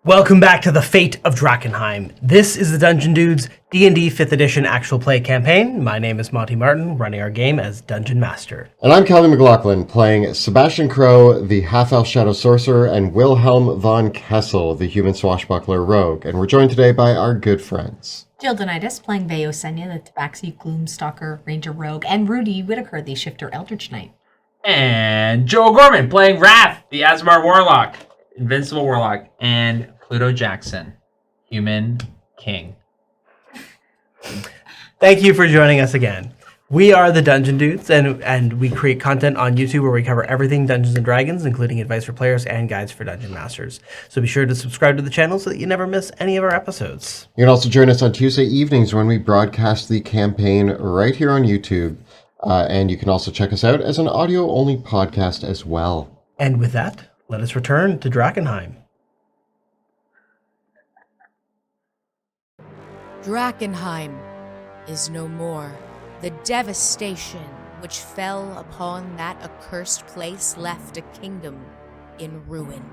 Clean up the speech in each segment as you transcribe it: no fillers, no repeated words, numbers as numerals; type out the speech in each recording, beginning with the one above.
Welcome back to the Fate of Drakkenheim. This is the Dungeon Dudes D&D 5th edition actual play campaign. My name is Monty Martin, running our game as Dungeon Master. And I'm Calvin McLaughlin, playing Sebastian Crow, the half-elf shadow sorcerer, and Wilhelm von Kessel, the human swashbuckler rogue. And we're joined today by our good friends. Jill Donitis playing Veosenia, the Tabaxi Gloomstalker Ranger Rogue, and Rudy Whitaker, the Shifter Eldritch Knight. And Joel Gorman playing Wrath, the Asmar Warlock, Invincible Warlock, and Pluto Jackson, Human King. Thank you for joining us again. We are the Dungeon Dudes, and we create content on YouTube where we cover everything Dungeons & Dragons, including advice for players and guides for Dungeon Masters. So be sure to subscribe to the channel so that you never miss any of our episodes. You can also join us on Tuesday evenings when we broadcast the campaign right here on YouTube. And you can also check us out as an audio-only podcast as well. And with that, let us return to Drakkenheim. Drakkenheim is no more. The devastation which fell upon that accursed place left a kingdom in ruin.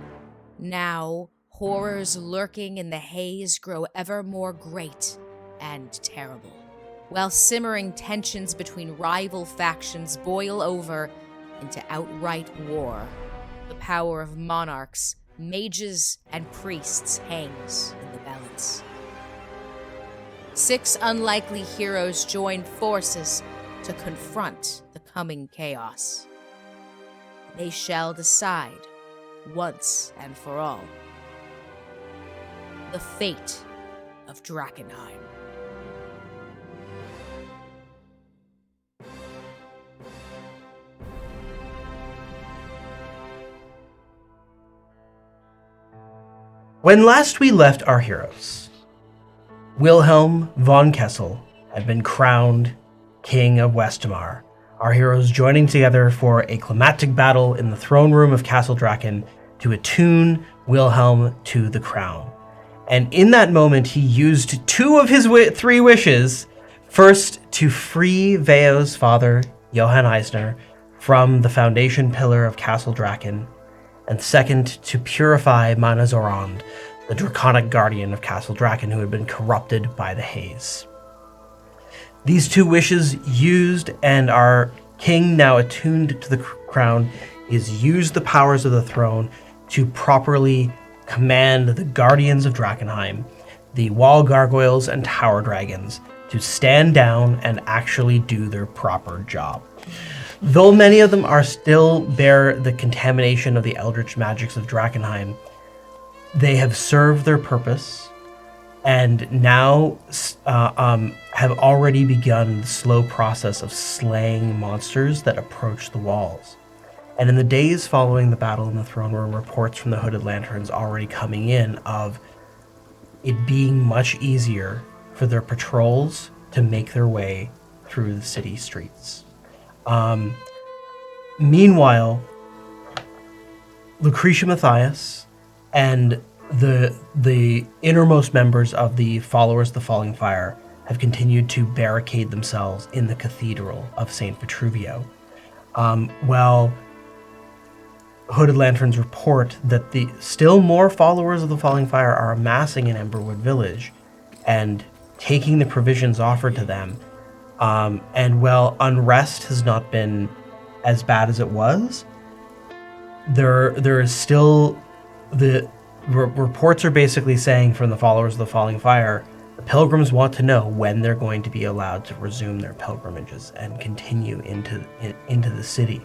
Now, horrors lurking in the haze grow ever more great and terrible, while simmering tensions between rival factions boil over into outright war. The power of monarchs, mages, and priests hangs in the balance. 6 unlikely heroes join forces to confront the coming chaos. They shall decide, once and for all, the fate of Drakkenheim. When last we left our heroes, Wilhelm von Kessel had been crowned King of Westamar, our heroes joining together for a climactic battle in the throne room of Castle Draken to attune Wilhelm to the crown. And in that moment, he used 2 of his 3 wishes. First, to free Veo's father, Johann Eisner, from the foundation pillar of Castle Draken, and second, to purify Manazorond, the draconic guardian of Castle Draken who had been corrupted by the haze. These 2 wishes used, and our king, now attuned to the crown, is used the powers of the throne to properly command the guardians of Drakkenheim, the wall gargoyles and tower dragons, to stand down and actually do their proper job. Though many of them are still bear the contamination of the eldritch magics of Drakkenheim, they have served their purpose and now have already begun the slow process of slaying monsters that approach the walls. And in the days following the battle in the throne room, reports from the Hooded Lanterns already coming in of it being much easier for their patrols to make their way through the city streets. Meanwhile, Lucretia Matthias and the innermost members of the Followers of the Falling Fire have continued to barricade themselves in the Cathedral of St. Vitruvio. While Hooded Lanterns report that the still more Followers of the Falling Fire are amassing in Emberwood Village and taking the provisions offered to them. And while unrest has not been as bad as it was, there is still the reports are basically saying from the Followers of the Falling Fire, the pilgrims want to know when they're going to be allowed to resume their pilgrimages and continue into the city.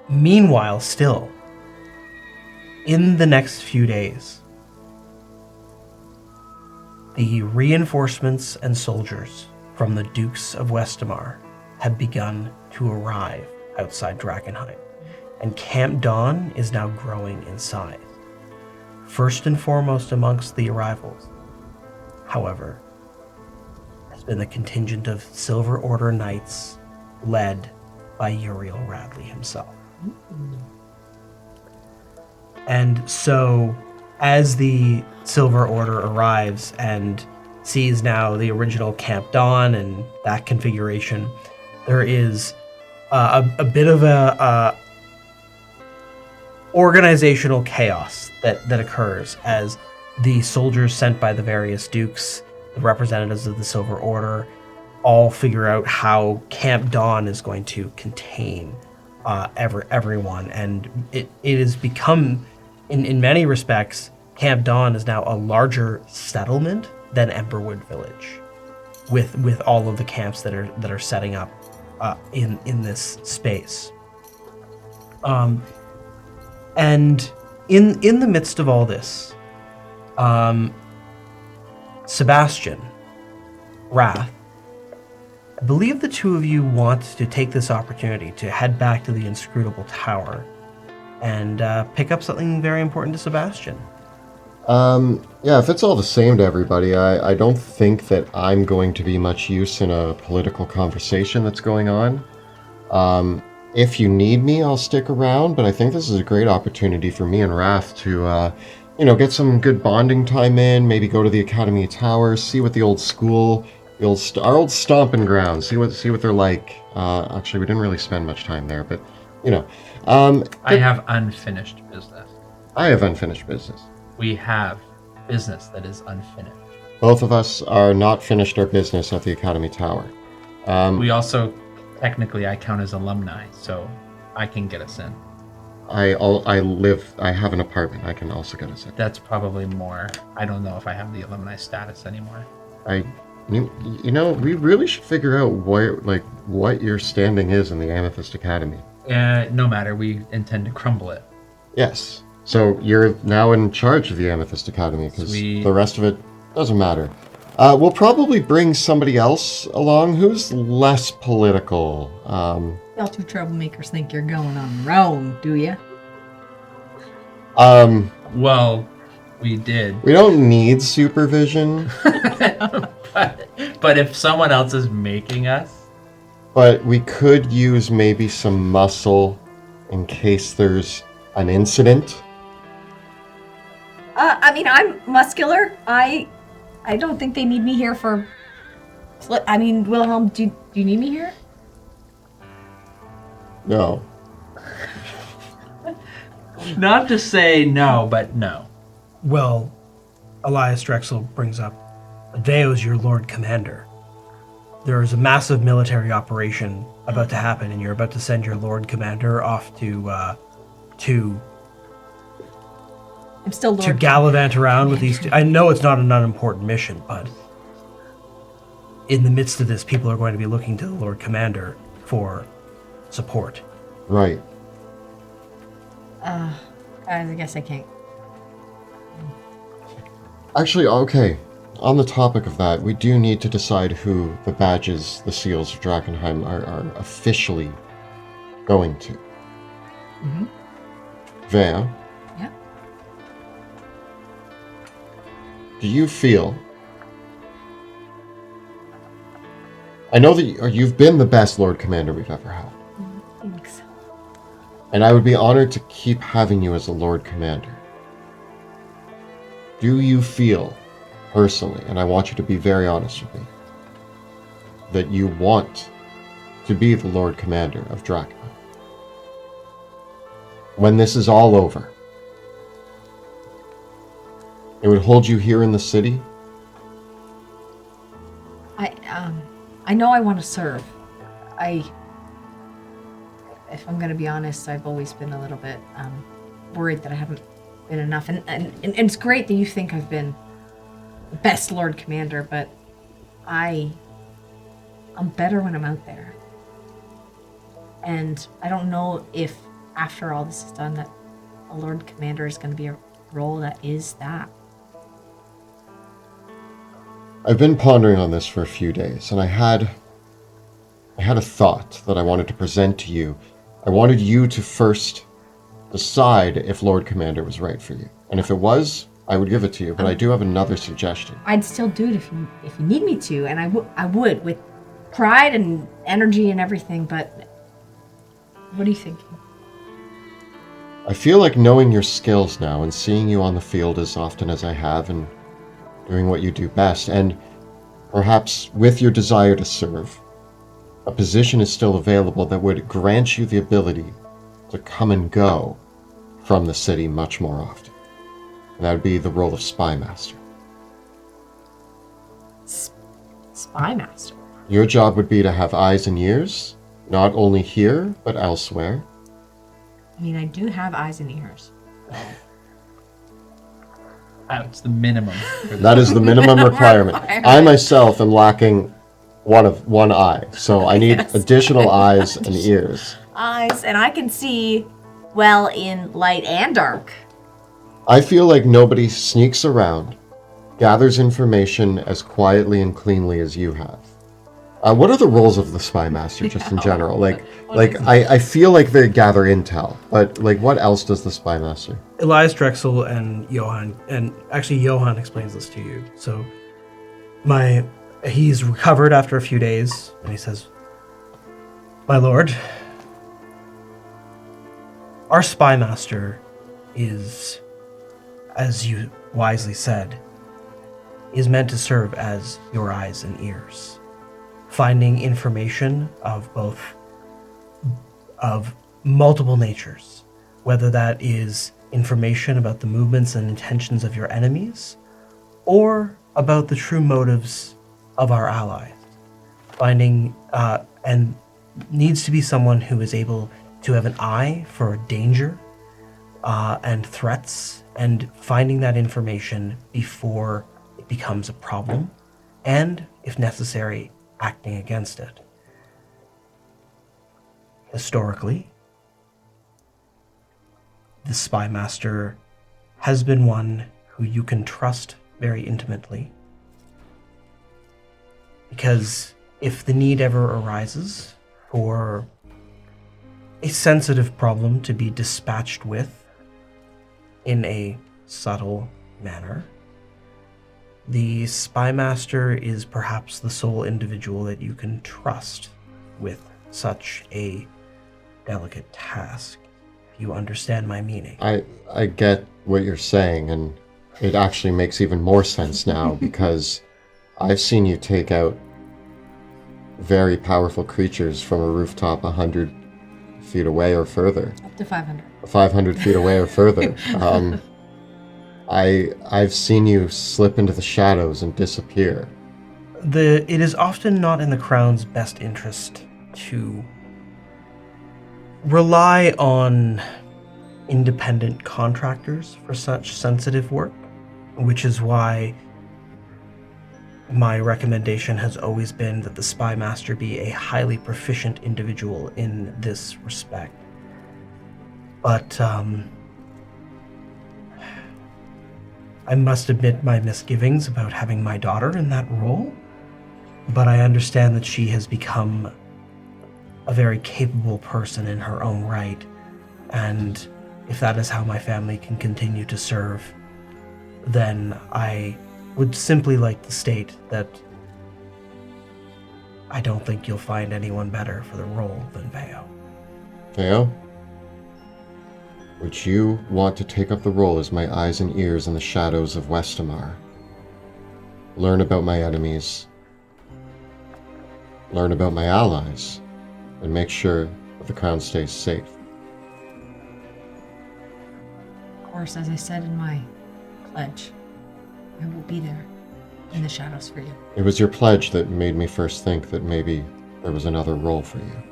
Meanwhile, still, in the next few days, the reinforcements and soldiers from the Dukes of Westamar have begun to arrive outside Drakkenheim, and Camp Dawn is now growing in size. First and foremost amongst the arrivals, however, has been the contingent of Silver Order Knights led by Uriel Radley himself. And so, as the Silver Order arrives and sees now the original Camp Dawn and that configuration, there is a bit of organizational chaos that occurs as the soldiers sent by the various dukes, the representatives of the Silver Order, all figure out how Camp Dawn is going to contain everyone. And it has become, in many respects, Camp Dawn is now a larger settlement than Emberwood Village, with all of the camps that are setting up in this space. And in the midst of all this, Sebastian, Wrath, I believe the two of you want to take this opportunity to head back to the Inscrutable Tower and pick up something very important to Sebastian. Yeah, if it's all the same to everybody, I don't think that I'm going to be much use in a political conversation that's going on. If you need me, I'll stick around, but I think this is a great opportunity for me and Raph to, get some good bonding time in, maybe go to the Academy Tower, see what the old school, our old stomping grounds, see what they're like. Actually, we didn't really spend much time there, but, I have unfinished business. I have unfinished business. We have business that is unfinished. Both of us are not finished our business at the Academy Tower. We also, technically, I count as alumni, so I can get us in. I have an apartment. I can also get us in. That's probably more. I don't know if I have the alumni status anymore. We really should figure out what your standing is in the Amethyst Academy. No matter, we intend to crumble it. Yes. So you're now in charge of the Amethyst Academy, because the rest of it doesn't matter. We'll probably bring somebody else along who's less political. Y'all two troublemakers think you're going on your own, do you? Well, we did. We don't need supervision. but if someone else is making us... But we could use maybe some muscle in case there's an incident. I'm muscular. I don't think they need me here for... Wilhelm, do you need me here? No. Not to say no, but no. Well, Elias Drexel brings up, Veo's your Lord Commander. There is a massive military operation about to happen, and you're about to send your Lord Commander off to I'm still Lord gallivant around with these. I know it's not an unimportant mission, but in the midst of this, people are going to be looking to the Lord Commander for support. Right. Guys, I guess I can't. Actually, okay. On the topic of that, we do need to decide who the badges, the seals of Drakkenheim are officially going to. Mm-hmm. Vea, Yeah. do you feel... I know that you've been the best Lord Commander we've ever had. Thanks. And I would be honored to keep having you as a Lord Commander. Do you feel, personally, and I want you to be very honest with me, that you want to be the Lord Commander of Drakkenheim? When this is all over, it would hold you here in the city? I know I want to serve. If I'm going to be honest, I've always been a little bit worried that I haven't been enough. And it's great that you think I've been the best Lord Commander, but I'm better when I'm out there. And I don't know if after all this is done that a Lord Commander is going to be a role that is that. I've been pondering on this for a few days, and I had a thought that I wanted to present to you. I wanted you to first decide if Lord Commander was right for you. And if it was, I would give it to you, but I do have another suggestion. I'd still do it if you need me to, and I would with pride and energy and everything, but what are you thinking? I feel like knowing your skills now and seeing you on the field as often as I have and doing what you do best, and perhaps with your desire to serve, a position is still available that would grant you the ability to come and go from the city much more often. And that would be the role of spy master. Spy master. Your job would be to have eyes and ears, not only here, but elsewhere. I mean, I do have eyes and ears. It's the minimum. That is the minimum requirement. I myself am lacking one eye, so I need additional eyes and ears. Eyes, and I can see well in light and dark. I feel like nobody sneaks around, gathers information as quietly and cleanly as you have. What are the roles of the spy master, just in general? I feel like they gather intel, but like, what else does the spy master? Elias Drexel and Johann, and actually Johann explains this to you. So, he's recovered after a few days, and he says, "My lord, our spy master is, as you wisely said, is meant to serve as your eyes and ears, finding information of multiple natures, whether that is information about the movements and intentions of your enemies, or about the true motives of our allies. Finding and needs to be someone who is able to have an eye for danger and threats, and finding that information before it becomes a problem, and, if necessary, acting against it. Historically, the spy master has been one who you can trust very intimately, because if the need ever arises for a sensitive problem to be dispatched with in a subtle manner, the spy master is perhaps the sole individual that you can trust with such a delicate task. If you understand my meaning. I get what you're saying, and it actually makes even more sense now because I've seen you take out very powerful creatures from a rooftop 100 feet away or further. Up to 500. 500 feet away or further. I've seen you slip into the shadows and disappear. It is often not in the Crown's best interest to rely on independent contractors for such sensitive work, which is why my recommendation has always been that the spy master be a highly proficient individual in this respect. But I must admit my misgivings about having my daughter in that role, but I understand that she has become a very capable person in her own right, and if that is how my family can continue to serve, then I would simply like to state that I don't think you'll find anyone better for the role than Veo. Veo? Would you want to take up the role as my eyes and ears in the shadows of Westamar? Learn about my enemies, learn about my allies, and make sure that the Crown stays safe. Of course, as I said in my pledge, I will be there in the shadows for you. It was your pledge that made me first think that maybe there was another role for you.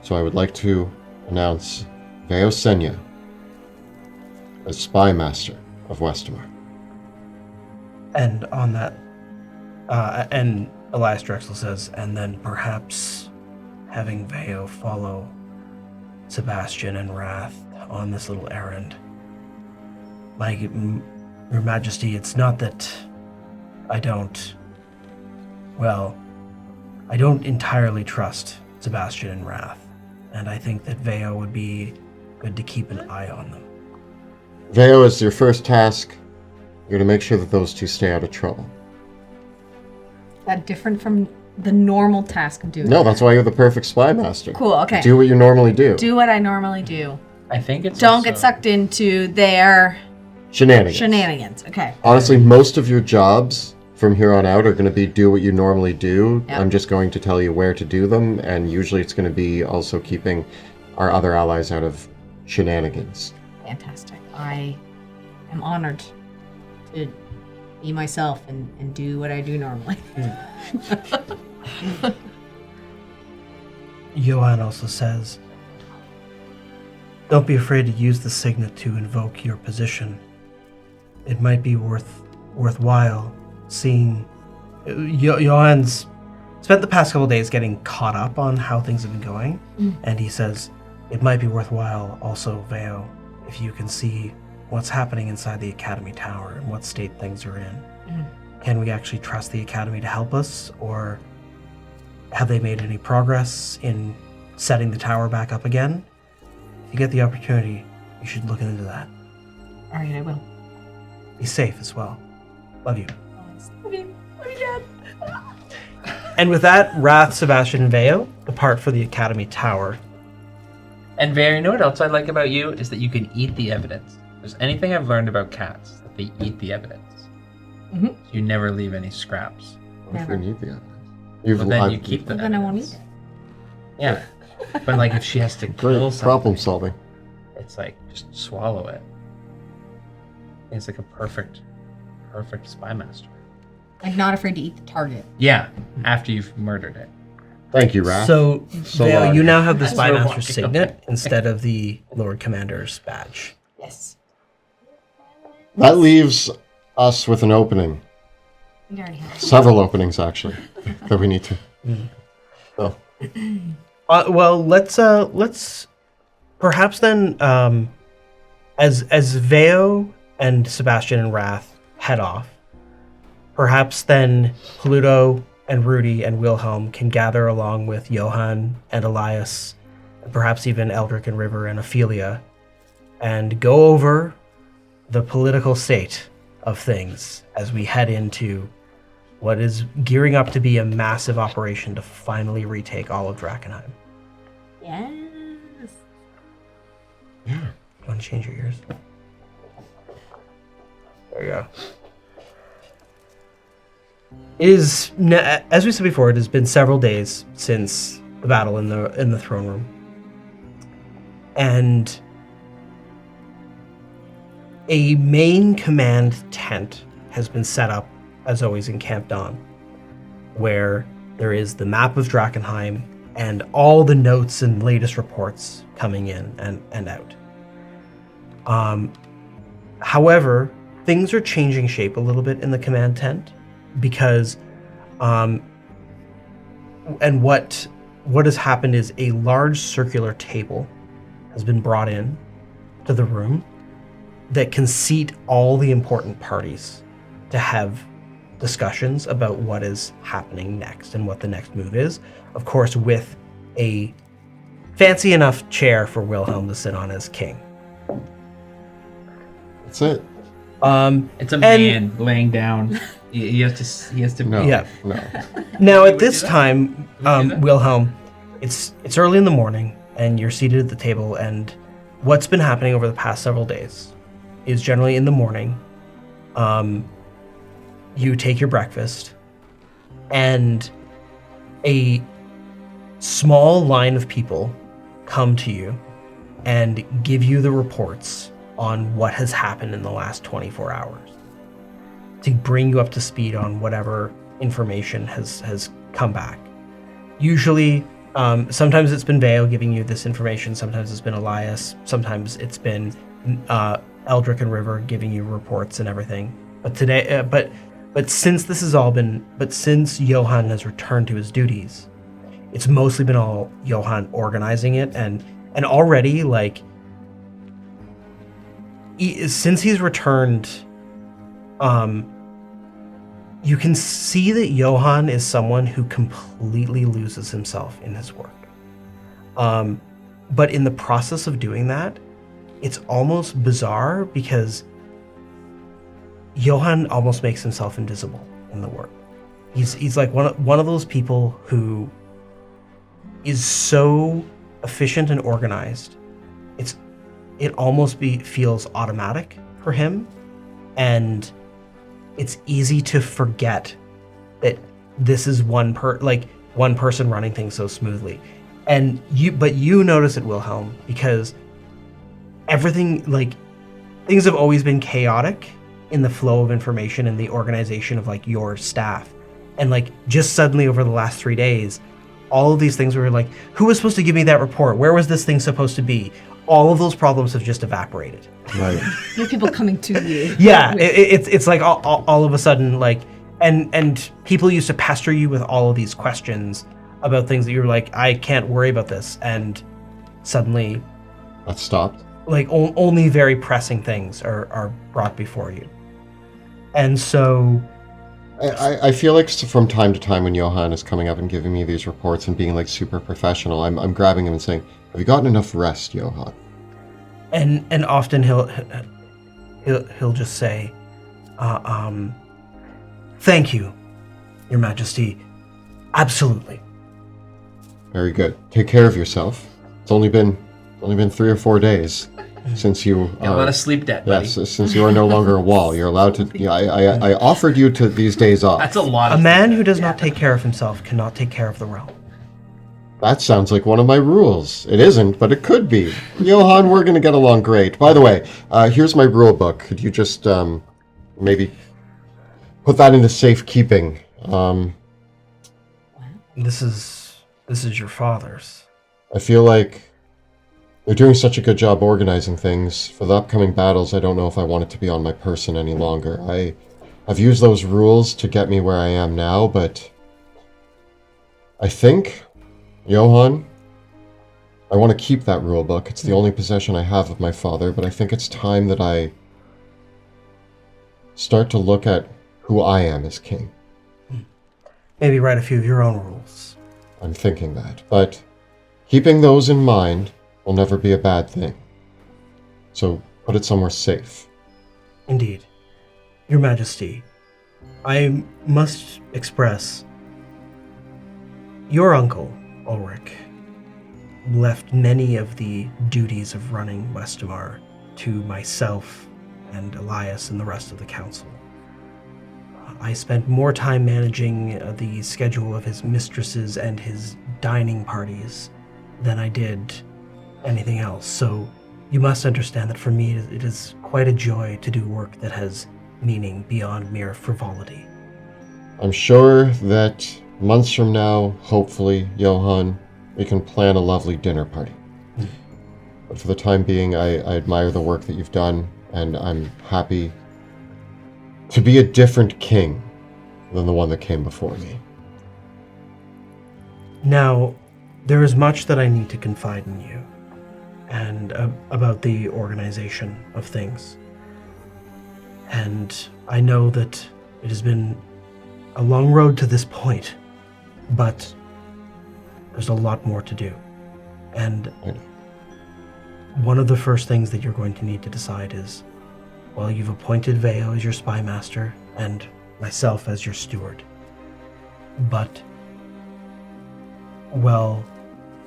So I would like to announce Veo Senya as Spy Master of Westamar. And on that, and Elias Drexel says, and then perhaps having Veo follow Sebastian and Wrath on this little errand. Your Majesty, it's not that I don't entirely trust Sebastian and Wrath, and I think that Veo would be good to keep an eye on them. Veo, is your first task, you're to make sure that those two stay out of trouble. That different from the normal task of doing No, that? that's why you're the perfect spy master. Cool, okay. Do what you normally do. Do what I normally do. I think it's Don't get sucked into their Shenanigans. Okay. Honestly, most of your jobs from here on out are going to be do what you normally do. Yep. I'm just going to tell you where to do them, and usually it's going to be also keeping our other allies out of shenanigans. Fantastic. I am honored to be myself and do what I do normally. Johan also says, don't be afraid to use the signet to invoke your position. It might be worthwhile seeing... Johan's spent the past couple days getting caught up on how things have been going, and he says, it might be worthwhile also, Veo, if you can see what's happening inside the Academy Tower and what state things are in. Can we actually trust the Academy to help us, or have they made any progress in setting the tower back up again? If you get the opportunity, you should look into that. All right, I will. Be safe as well. Love you. Love you, Dad. And with that, Wrath, Sebastian, and Veo depart for the Academy Tower. And Veo, you know what else I like about you is that you can eat the evidence. If there's anything I've learned about cats, that they eat the evidence. You never leave any scraps. What if we need the evidence? But then you keep the Well, then I won't evidence. eat it. Yeah. But like if she has to kill Great something, problem solving. it's like just swallow it. It's like a perfect spy master. Like, not afraid to eat the target. Yeah, after you've murdered it. Thank you, Raph. So, So Veo, long. you now have the That's Spy what I Master's want. signet instead of the Lord Commander's badge. Yes. That leaves us with an opening. We already have. Several openings, actually, that we need to. So, Well, let's perhaps then, as Veo and Sebastian and Wrath head off, perhaps then Pluto and Rudy and Wilhelm can gather along with Johan and Elias, and perhaps even Eldrick and River and Ophelia, and go over the political state of things as we head into what is gearing up to be a massive operation to finally retake all of Drakkenheim. Yes. You want to change your ears? There you go. It is, as we said before, it has been several days since the battle in the throne room, and a main command tent has been set up, as always, in Camp Dawn, where there is the map of Drakkenheim and all the notes and latest reports coming in and out. However, things are changing shape a little bit in the command tent because, and what has happened is a large circular table has been brought in to the room that can seat all the important parties to have discussions about what is happening next and what the next move is. Of course, with a fancy enough chair for Wilhelm to sit on as king. that's it. It's a man laying down. He has to. No, Yeah. no. Now, would at this do that? time, Would you do that? Wilhelm, it's early in the morning, and you're seated at the table, and what's been happening over the past several days is generally in the morning, you take your breakfast, and a small line of people come to you and give you the reports on what has happened in the last 24 hours to bring you up to speed on whatever information has come back. Usually, sometimes it's been Vale giving you this information, sometimes it's been Elias, sometimes it's been Eldrick and River giving you reports and everything. But today, but since this has all been, but since Johan has returned to his duties, it's mostly been all Johan organizing it, and already, like, since he's returned, you can see that Johan is someone who completely loses himself in his work. But in the process of doing that, it's almost bizarre because Johan almost makes himself invisible in the work. He's like one of those people who is so efficient and organized. It almost feels automatic for him, and it's easy to forget that this is one person running things so smoothly. And you notice it, Wilhelm, because everything, like, things have always been chaotic in the flow of information and the organization of, like, your staff. And, like, just suddenly over the last 3 days, all of these things were like, who was supposed to give me that report? Where was this thing supposed to be? All of those problems have just evaporated. Right. With people coming to you. Yeah, it's like all of a sudden, like, and people used to pester you with all of these questions about things that you were like, I can't worry about this. And suddenly, That stopped. like, only very pressing things are brought before you. And so, I feel like from time to time when Johan is coming up and giving me these reports and being like super professional, I'm grabbing him and saying, "Have you gotten enough rest, Johan?" and often he'll just say, thank you, Your Majesty. Absolutely. Very good. Take care of yourself. It's only been 3 or 4 days since you Got a lot of sleep debt, buddy. yes, since you are no longer a wall. You're allowed to. Yeah, I offered you to these days off. That's a lot A of man sleep who debt. does not take care of himself cannot take care of the realm. That sounds like one of my rules. It isn't, but it could be. Johan, we're going to get along great. By the way, here's my rule book. Could you just maybe put that into safekeeping? This is your father's. I feel like they're doing such a good job organizing things. For the upcoming battles, I don't know if I want it to be on my person any longer. I've used those rules to get me where I am now, but I think, Johan, I want to keep that rule book. It's the only possession I have of my father, but I think it's time that I start to look at who I am as king. Maybe write a few of your own rules. I'm thinking that, but keeping those in mind will never be a bad thing. So put it somewhere safe. Indeed. Your Majesty, I must express, your uncle, Ulrich, left many of the duties of running Westamar to myself and Elias and the rest of the council. I spent more time managing the schedule of his mistresses and his dining parties than I did anything else. So you must understand that for me it is quite a joy to do work that has meaning beyond mere frivolity. I'm sure that months from now, hopefully, Johan, we can plan a lovely dinner party. But for the time being, I admire the work that you've done, and I'm happy to be a different king than the one that came before me. Now, there is much that I need to confide in you, and about the organization of things. And I know that it has been a long road to this point, but there's a lot more to do. And I know. one of the first things that you're going to need to decide is, well, you've appointed Veo as your spy master and myself as your steward. But, well,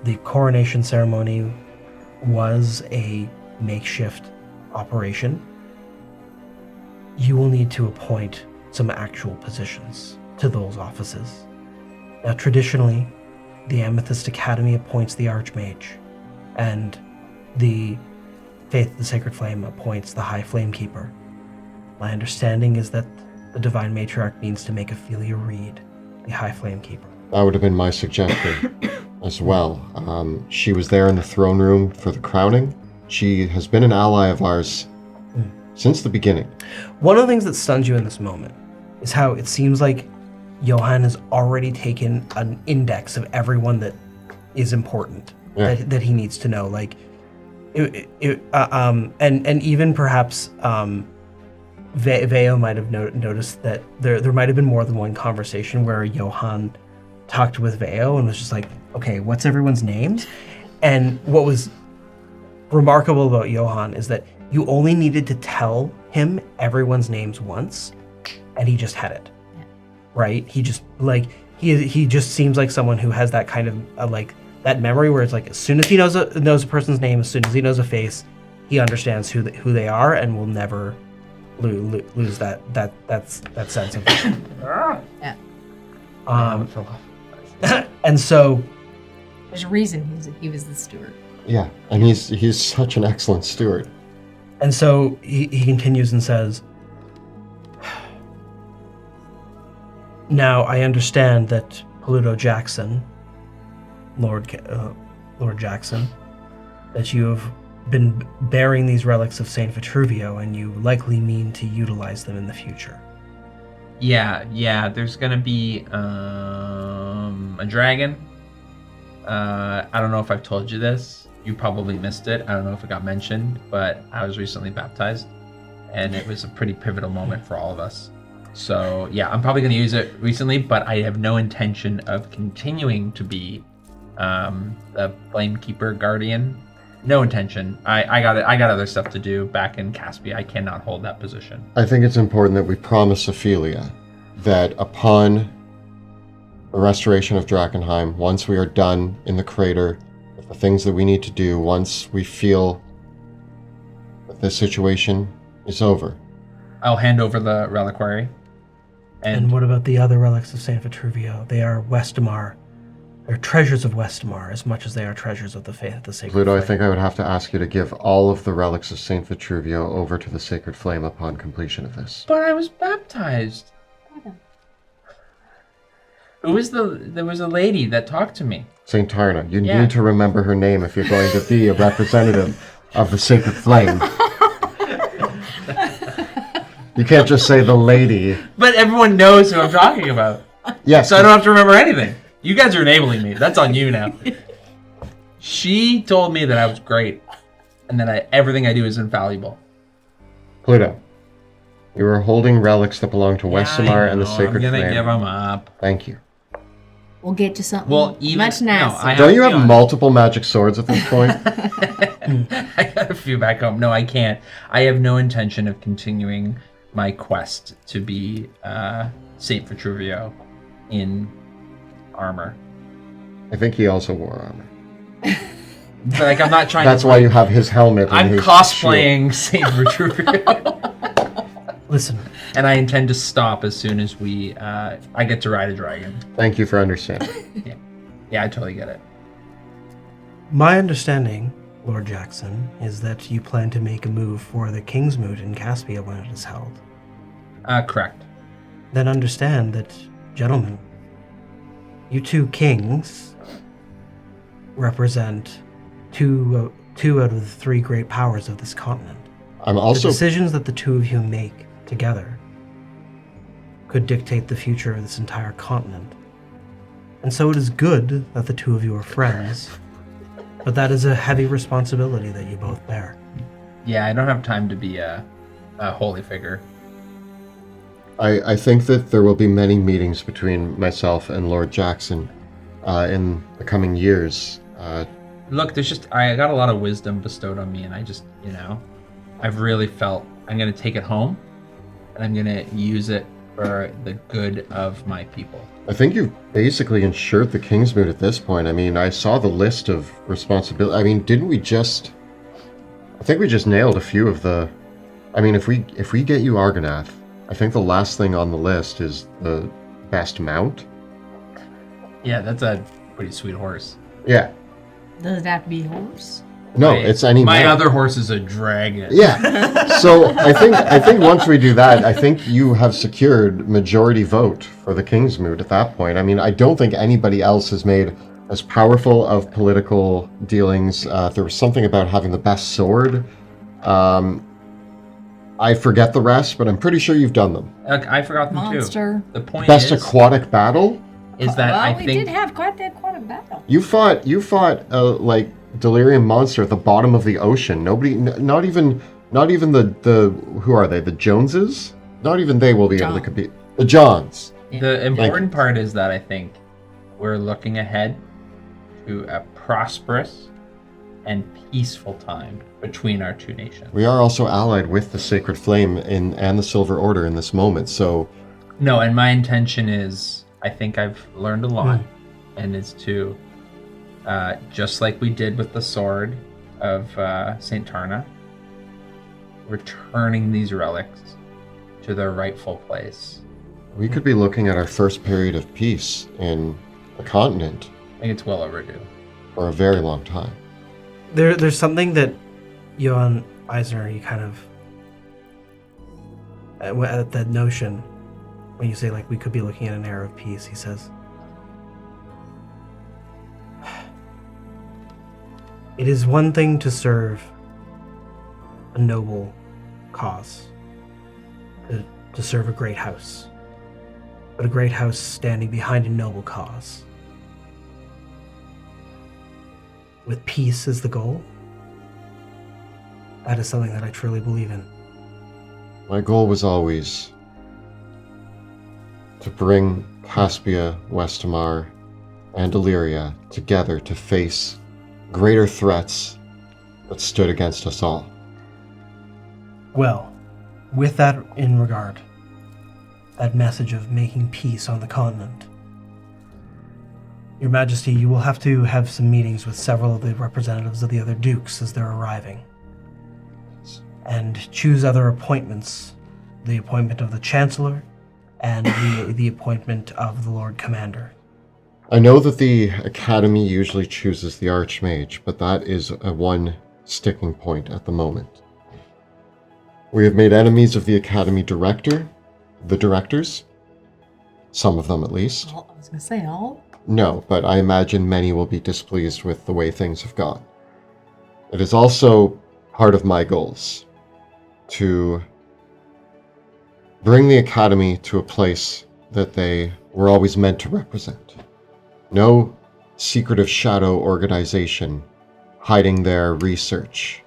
the coronation ceremony was a makeshift operation. You will need to appoint some actual positions to those offices. Now, traditionally, the Amethyst Academy appoints the Archmage, and the Faith of the Sacred Flame appoints the High Flamekeeper. My understanding is that the Divine Matriarch needs to make Ophelia Reed the High Flamekeeper. That would have been my suggestion as well. She was there in the throne room for the crowning. She has been an ally of ours since the beginning. One of the things that stuns you in this moment is how it seems like Johan has already taken an index of everyone that is important, Yeah. that he needs to know. Like, and even perhaps Veo might have noticed that there might have been more than one conversation where Johan talked with Veo and was just like, okay, what's everyone's names? And what was remarkable about Johan is that you only needed to tell him everyone's names once, and he just had it. Yeah. Right? He just, like, he just seems like someone who has that kind of, like, that memory where it's like, as soon as he knows a person's name, as soon as he knows a face, he understands who they are and will never lose that sense of Yeah. and so There's a reason he was the steward. Yeah, and he's such an excellent steward. And so he continues and says, now I understand that Paluto Jackson, Lord Jackson, that you have been bearing these relics of Saint Vitruvio, and you likely mean to utilize them in the future. Yeah. There's gonna be a dragon. I don't know if I've told you this. You probably missed it. I don't know if it got mentioned, but I was recently baptized, and it was a pretty pivotal moment for all of us. So yeah, I'm probably gonna use it recently, but I have no intention of continuing to be the Flamekeeper Guardian. No intention. I got other stuff to do back in Caspia. I cannot hold that position. I think it's important that we promise Ophelia that upon the restoration of Drakkenheim, once we are done in the crater with the things that we need to do, once we feel that this situation is over. I'll hand over the reliquary. And what about the other relics of Saint Vitruvio? They are Westamar. They're treasures of Westamar as much as they are treasures of the faith of the Sacred Pluto, Flame. I think I would have to ask you to give all of the relics of Saint Vitruvio over to the Sacred Flame upon completion of this. But I was baptized. There was a lady that talked to me. Saint Tarna, you Yeah. need to remember her name if you're going to be a representative of the Sacred Flame. You can't just say the lady. But everyone knows who I'm talking about. Yes. So I don't have to remember anything. You guys are enabling me. That's on you now. She told me that I was great, and that everything I do is infallible. Pluto, you are holding relics that belong to Westamar and the Sacred I'm gonna Flame. give them up. Thank you. We'll get to something Well, even much nicer. Don't you have multiple magic swords at this point? I got a few back home. No, I can't. I have no intention of continuing my quest to be Saint Vitruvio in armor. I think he also wore armor. But like, I'm not trying. That's to why you have his helmet. And I'm his cosplaying Saint Vitruvio. Listen, And I intend to stop as soon as I get to ride a dragon. shield. Thank you for understanding. Yeah, I totally get it. my understanding, Lord Jackson, is that you plan to make a move for the King's Moot in Caspia when it is held. Correct. Then understand that, gentlemen, you two kings represent two out of the three great powers of this continent. I'm The also decisions that the two of you make together could dictate the future of this entire continent. And so it is good that the two of you are friends, but that is a heavy responsibility that you both bear. Yeah, I don't have time to be a holy figure. I think that there will be many meetings between myself and Lord Jackson in the coming years. Look, I got a lot of wisdom bestowed on me, and I just, I've really felt I'm going to take it home, and I'm going to use it for the good of my people. I think you've basically ensured the King's Moot at this point. I mean, I saw the list of responsibility. I mean, didn't we just... I think we just nailed a few of the... I mean, if we get you Argonath, I think the last thing on the list is the best mount. Yeah, that's a pretty sweet horse. Yeah. Does it have to be a horse? No, it's any My mount. other horse is a dragon. Yeah. So I think once we do that, I think you have secured majority vote for the King's Moot at that point. I mean, I don't think anybody else has made as powerful of political dealings. There was something about having the best sword. I forget the rest, but I'm pretty sure you've done them. Look, I forgot them Monster. too. The point Best is aquatic battle. that I we think did have quite a battle. You fought like delirium monster at the bottom of the ocean. Nobody, not even the who are they? The Joneses? Not even they will be able to compete. The Johns. the important part is that I think we're looking ahead to a prosperous and peaceful time between our two nations. We are also allied with the Sacred Flame and the Silver Order in this moment. So No, and my intention is, I think I've learned a lot, and is to, just like we did with the sword of Saint Tarna, returning these relics to their rightful place. we could be looking at our first period of peace in the continent I think it's well overdue. for a very long time. There's something that Johan Eisner, he kind of at that notion when you say like we could be looking at an era of peace, he says, it is one thing to serve a noble cause, to serve a great house, but a great house standing behind a noble cause with peace as the goal, that is something that I truly believe in. My goal was always to bring Caspia, Westamar, and Illyria together to face greater threats that stood against us all. Well, with that in regard, that message of making peace on the continent, Your Majesty, you will have to have some meetings with several of the representatives of the other dukes as they're arriving, and choose other appointments, the appointment of the Chancellor and the appointment of the Lord Commander. I know that the Academy usually chooses the Archmage, but that is a one sticking point at the moment. We have made enemies of the Academy Director, the directors, some of them at least. I was going to say all. No, but I imagine many will be displeased with the way things have gone. It is also part of my goals to bring the Academy to a place that they were always meant to represent. No secretive shadow organization hiding their research.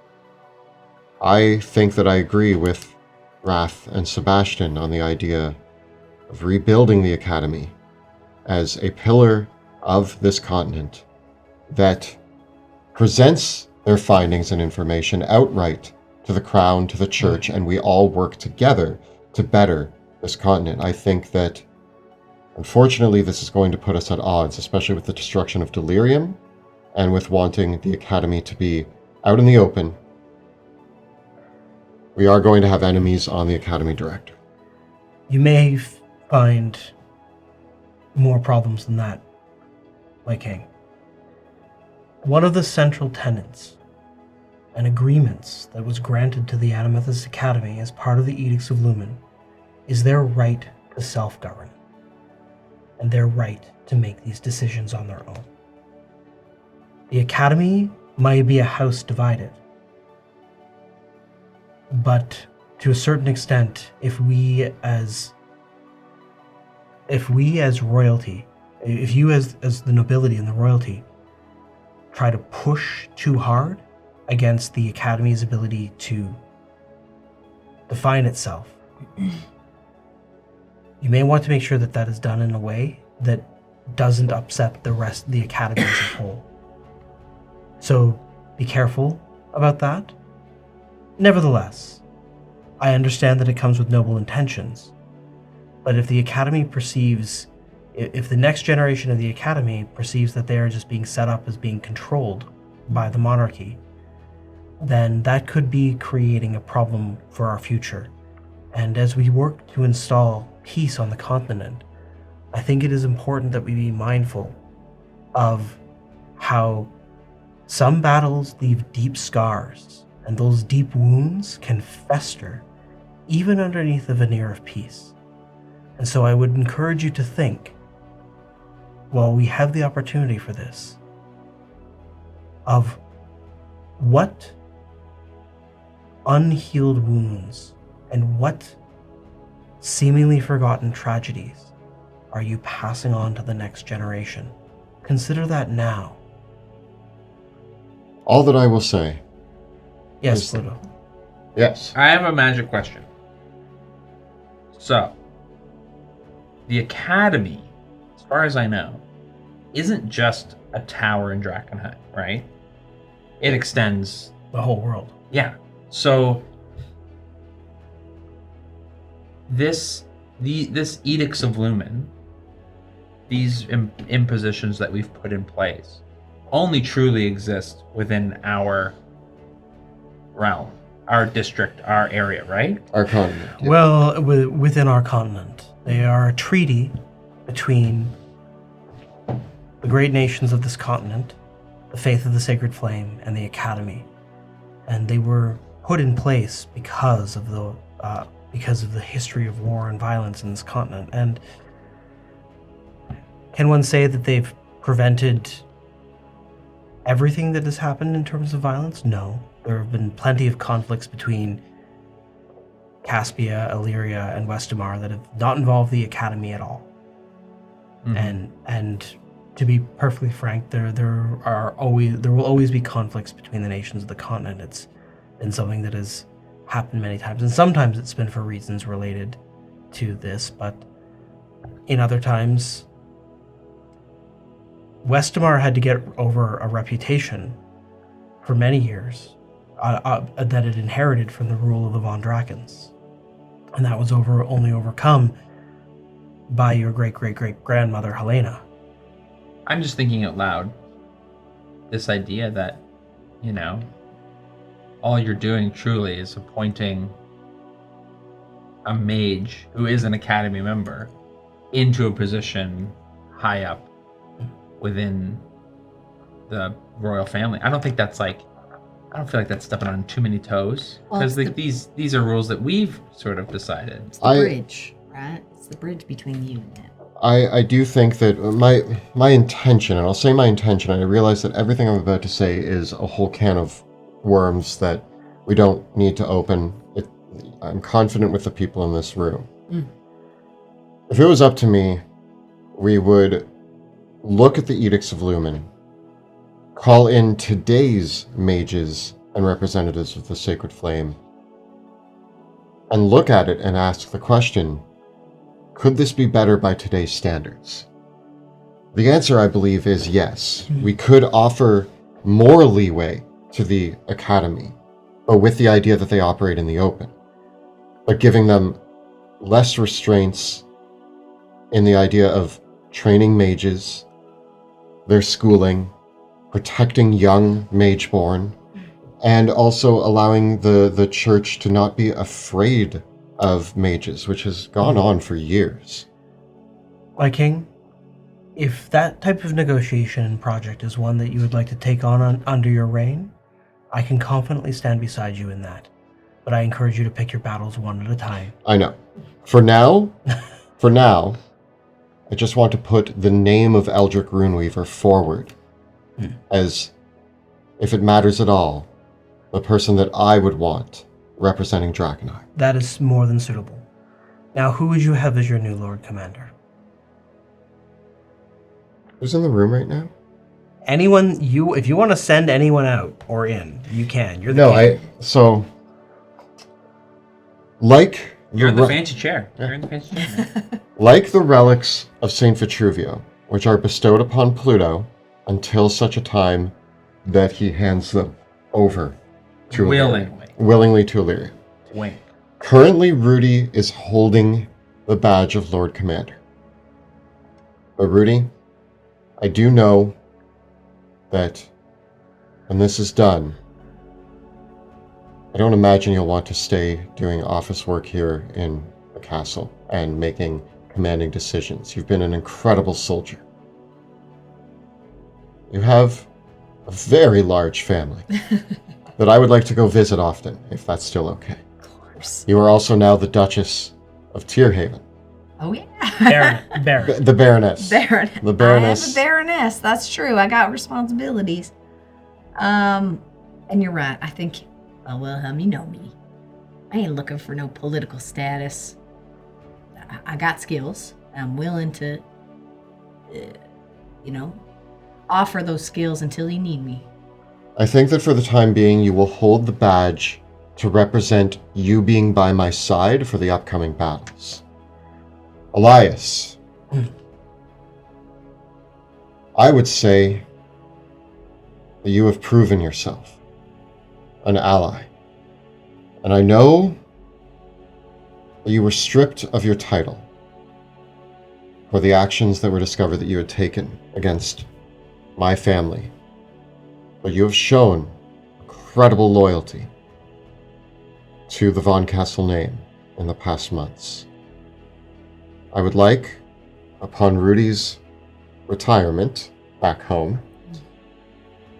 I think that I agree with Wrath and Sebastian on the idea of rebuilding the Academy as a pillar of this continent that presents their findings and information outright to the Crown, to the Church, and we all work together to better this continent. I think that, unfortunately, this is going to put us at odds, especially with the destruction of Delirium and with wanting the Academy to be out in the open. We are going to have enemies on the Academy Director. You may find more problems than that, my king. One of the central tenets and agreements that was granted to the Animathus Academy as part of the Edicts of Lumen is their right to self-govern and their right to make these decisions on their own. The Academy might be a house divided, but to a certain extent, if we as royalty, if you as the nobility and the royalty try to push too hard against the Academy's ability to define itself, you may want to make sure that that is done in a way that doesn't upset the Academy as a whole. So be careful about that. Nevertheless, I understand that it comes with noble intentions, but if the Academy perceives, if the next generation of the Academy perceives that they are just being set up as being controlled by the monarchy, then that could be creating a problem for our future. And as we work to install peace on the continent, I think it is important that we be mindful of how some battles leave deep scars, and those deep wounds can fester even underneath the veneer of peace. And so I would encourage you to think, while we have the opportunity for this, of what unhealed wounds and what seemingly forgotten tragedies are you passing on to the next generation. Consider that now. All that I will say. Yes, Pluto. Yes. I have a magic question. So, the Academy, as far as I know, isn't just a tower in Drakkenheim, right? It extends The whole world. Yeah. So this Edicts of Lumen, these impositions that we've put in place, only truly exist within our realm, our district, our area, right? Our continent. Yeah. Well, within our continent. They are a treaty between the great nations of this continent the Faith of the Sacred Flame and the Academy. And they were put in place because of the history of war and violence in this continent. And can one say that they've prevented everything that has happened in terms of violence? No. There have been plenty of conflicts between Caspia, Illyria, and Westamar that have not involved the Academy at all. And to be perfectly frank, there will always be conflicts between the nations of the continent. It's been something that has happened many times, and sometimes it's been for reasons related to this, but in other times, Westamar had to get over a reputation for many years that it inherited from the rule of the Von Drakens. And that was only overcome by your great-great-great-grandmother, Helena. I'm just thinking out loud. This idea that, all you're doing truly is appointing a mage who is an Academy member into a position high up within the royal family. I don't feel like that's stepping on too many toes, because these are rules that we've sort of decided. It's the bridge, right? It's the bridge between you and them. I do think that my intention, and I'll say my intention, and I realize that everything I'm about to say is a whole can of worms that we don't need to open. I'm confident with the people in this room. If it was up to me, we would look at the Edicts of Lumen, call in today's mages and representatives of the Sacred Flame, and look at it and ask the question, could this be better by today's standards? The answer, I believe, is yes. We could offer more leeway to the Academy, but with the idea that they operate in the open, but giving them less restraints in the idea of training mages, their schooling, protecting young mageborn, and also allowing the church to not be afraid of mages, which has gone on for years. My king, if that type of negotiation and project is one that you would like to take on under your reign, I can confidently stand beside you in that. But I encourage you to pick your battles one at a time. I know. For now, I just want to put the name of Eldrick Runeweaver forward as, if it matters at all, the person that I would want representing Drakkenheim. That is more than suitable. Now, who would you have as your new Lord Commander? Who's in the room right now? Anyone if you want to send anyone out or in, you can. You're the king. You're in the fancy chair. You're in the fancy chair. Like the relics of Saint Vitruvio, which are bestowed upon Pluto until such a time that he hands them over to willingly to Illyria. Wink. Currently, Rudy is holding the badge of Lord Commander. But Rudy, I do know that when this is done, I don't imagine you'll want to stay doing office work here in the castle and making commanding decisions. You've been an incredible soldier. You have a very large family that I would like to go visit often, if that's still okay. Of course. You are also now the Duchess of Tierhaven. Oh, yeah. Baron. The Baroness. The Baroness. I am a Baroness. That's true. I got responsibilities. And you're right. I think, Wilhelm, you know me. I ain't looking for no political status. I got skills. I'm willing to, offer those skills until you need me. I think that for the time being, you will hold the badge to represent you being by my side for the upcoming battles. Elias, I would say that you have proven yourself an ally. And I know that you were stripped of your title for the actions that were discovered that you had taken against my family. But you have shown incredible loyalty to the Von Kessel name in the past months. I would like, upon Rudy's retirement back home,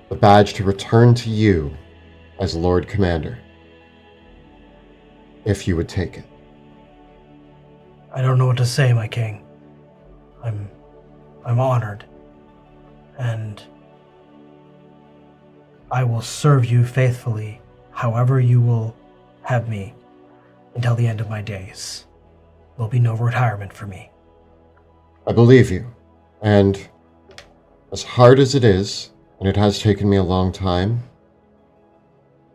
the badge to return to you as Lord Commander, if you would take it. I don't know what to say, my king. I'm honored, and I will serve you faithfully, however you will have me, until the end of my days. There'll be no retirement for me. I believe you, and as hard as it is, and it has taken me a long time,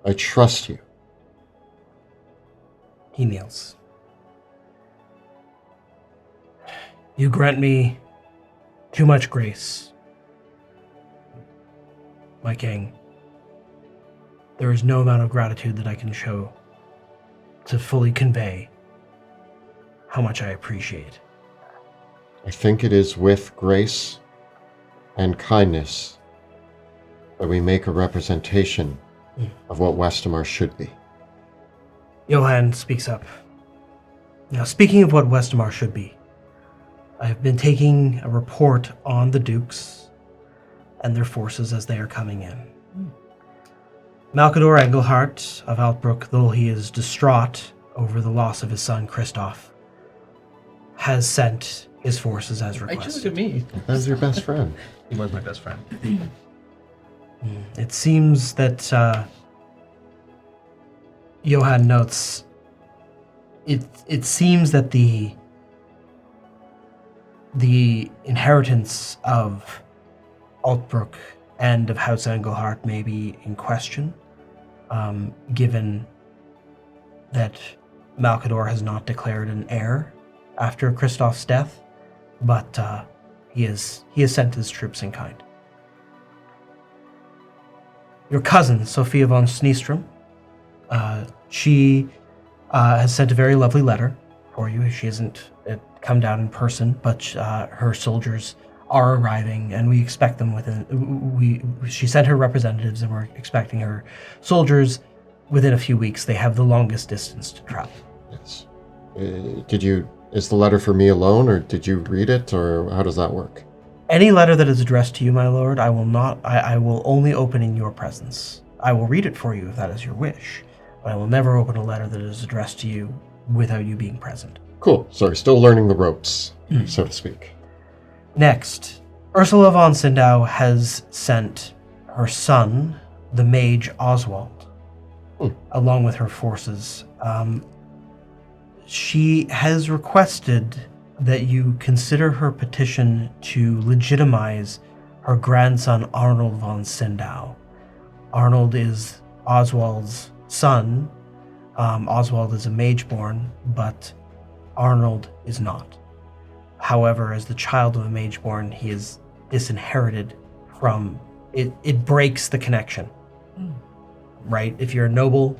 I trust you. He kneels. You grant me too much grace, my king. There is no amount of gratitude that I can show to fully convey how much I appreciate. I think it is with grace and kindness that we make a representation of what Westamar should be. Johann speaks up. Now, speaking of what Westamar should be, I have been taking a report on the Dukes and their forces as they are coming in. Malkador Engelhart of Altbrook, though he is distraught over the loss of his son Christoph, has sent his forces as I just requested. look at me. As your best friend. He was my best friend. It seems that Johann notes. It seems that the inheritance of Altbrook and of House Engelhart may be in question, given that Malkador has not declared an heir after Christoph's death, but he has sent his troops in kind. Your cousin, Sophia von Sneestrom, she has sent a very lovely letter for you. She hasn't come down in person, but her soldiers are arriving, and we expect them within. She sent her representatives, and we're expecting her soldiers within a few weeks. They have the longest distance to travel. Yes. Is the letter for me alone, or did you read it, or how does that work? Any letter that is addressed to you, my lord, I will not. I will only open in your presence. I will read it for you if that is your wish, but I will never open a letter that is addressed to you without you being present. Cool. Sorry, still learning the ropes, so to speak. Next, Ursula von Sindau has sent her son, the mage Oswald, along with her forces. She has requested that you consider her petition to legitimize her grandson Arnold von Sindau. Arnold is Oswald's son. Oswald is a mageborn, but Arnold is not. However, as the child of a mageborn, he is disinherited from it. It breaks the connection, right? If you're a noble,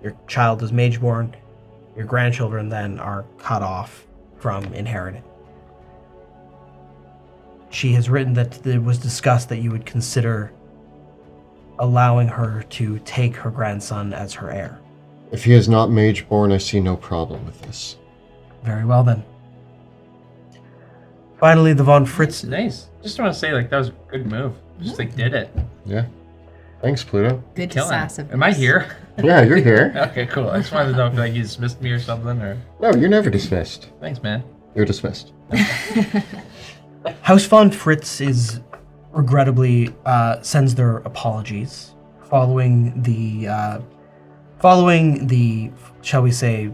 your child is mageborn, your grandchildren then are cut off from inheriting. She has written that it was discussed that you would consider allowing her to take her grandson as her heir. If he is not mage-born, I see no problem with this. Very well then. Finally, the von Fritz. Nice. Just want to say, that was a good move. Just did it. Yeah. Thanks, Pluto. Good Killing. decisiveness. Am I here? Yeah, you're here. Okay, cool. I just wanted to know if you dismissed me or something, or. No, you're never dismissed. Thanks, man. You're dismissed. House von Fritz is regrettably sends their apologies following the shall we say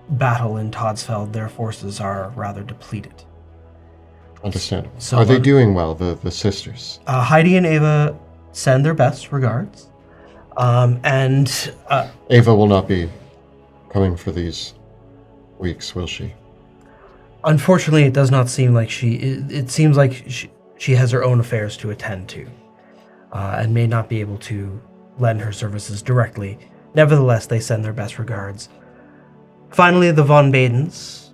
battle in Todsfeld. Their forces are rather depleted. Understandable. So, Are they doing well, the sisters? Heidi and Ava send their best regards, and Ava will not be coming for these weeks, will she? unfortunately, it does not seem like she. It seems like she has her own affairs to attend to, and may not be able to lend her services directly. Nevertheless, they send their best regards. Finally, the von Badens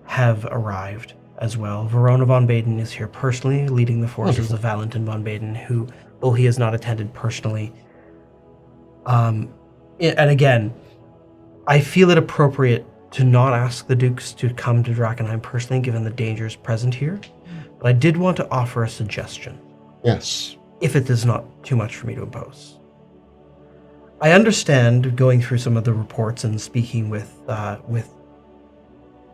have arrived as well. Verona von Baden is here personally, leading the forces of Valentin von Baden, who, though he has not attended personally, and again, I feel it appropriate to not ask the Dukes to come to Drakkenheim personally, given the dangers present here. But I did want to offer a suggestion. Yes. if it is not too much for me to impose. I understand, going through some of the reports and speaking with